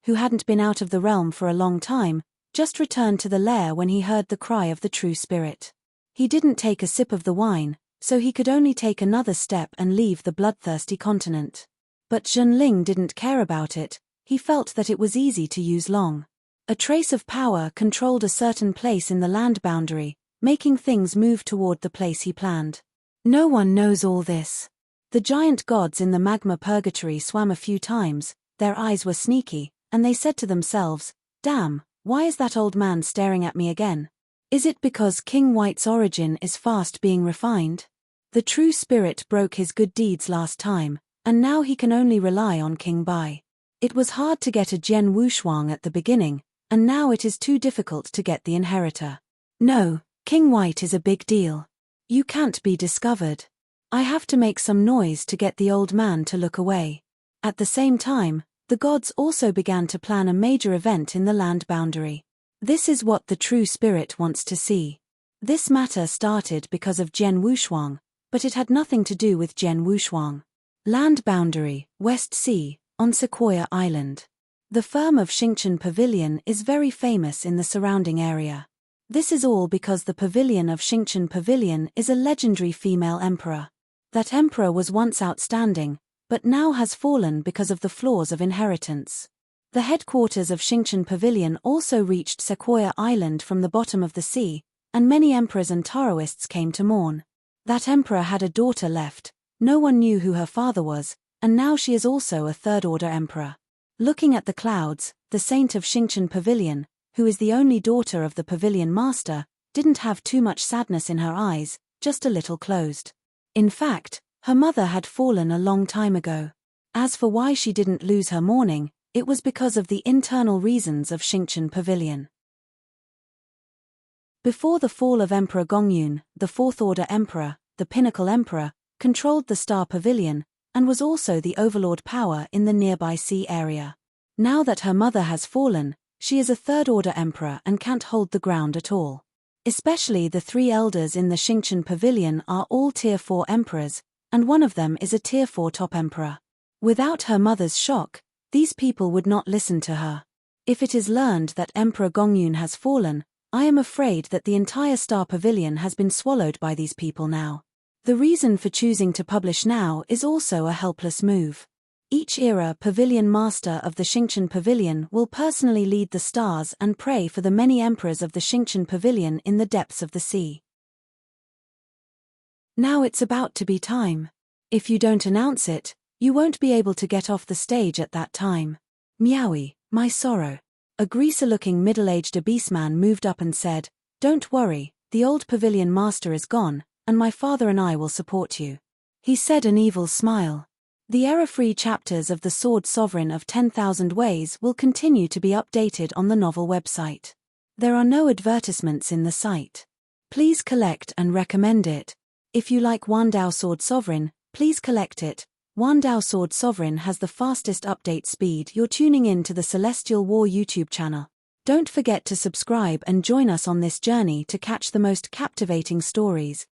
who hadn't been out of the realm for a long time, just returned to the lair when he heard the cry of the true spirit. He didn't take a sip of the wine, so he could only take another step and leave the bloodthirsty continent. But Zhenling didn't care about it. He felt that it was easy to use Long. A trace of power controlled a certain place in the land boundary, making things move toward the place he planned. No one knows all this. The giant gods in the magma purgatory swam a few times. Their eyes were sneaky, and they said to themselves, "Damn, why is that old man staring at me again? Is it because King White's origin is fast being refined? The true spirit broke his good deeds last time, and now he can only rely on King Bai. It was hard to get a Jian Wushuang at the beginning, and now it is too difficult to get the inheritor. No, King White is a big deal. You can't be discovered. I have to make some noise to get the old man to look away." At the same time, the gods also began to plan a major event in the land boundary. This is what the true spirit wants to see. This matter started because of Jian Wushuang, but it had nothing to do with Jian Wushuang. Land boundary, West Sea, on Sequoia Island. The firm of Xingchen Pavilion is very famous in the surrounding area. This is all because the pavilion of Xingchen Pavilion is a legendary female emperor. That emperor was once outstanding, but now has fallen because of the flaws of inheritance. The headquarters of Xingchen Pavilion also reached Sequoia Island from the bottom of the sea, and many emperors and Taoists came to mourn. That emperor had a daughter left. No one knew who her father was, and now she is also a third-order emperor. Looking at the clouds, the saint of Xingchen Pavilion, who is the only daughter of the pavilion master, didn't have too much sadness in her eyes, just a little closed. In fact, her mother had fallen a long time ago. As for why she didn't lose her mourning, it was because of the internal reasons of Xingchen Pavilion. Before the fall of Emperor Gongyun, the Fourth Order Emperor, the Pinnacle Emperor, controlled the Star Pavilion, and was also the overlord power in the nearby sea area. Now that her mother has fallen, she is a Third Order Emperor and can't hold the ground at all. Especially the three elders in the Xingqian Pavilion are all Tier 4 emperors, and one of them is a Tier 4 top emperor. Without her mother's shock, these people would not listen to her. If it is learned that Emperor Gongyun has fallen, I am afraid that the entire Star Pavilion has been swallowed by these people now. The reason for choosing to publish now is also a helpless move. Each era pavilion master of the Xingqian Pavilion will personally lead the stars and pray for the many emperors of the Xingqian Pavilion in the depths of the sea. Now it's about to be time. If you don't announce it, you won't be able to get off the stage at that time. Meowie, my sorrow. A greaser-looking middle-aged abyssman moved up and said, "Don't worry, the old pavilion master is gone, and my father and I will support you." He said an evil smile. The error-free chapters of The Sword Sovereign of 10,000 Ways will continue to be updated on the novel website. There are no advertisements in the site. Please collect and recommend it. If you like Wandao Sword Sovereign, please collect it. Wandao Sword Sovereign has the fastest update speed. You're tuning in to the Celestial War YouTube channel. Don't forget to subscribe and join us on this journey to catch the most captivating stories.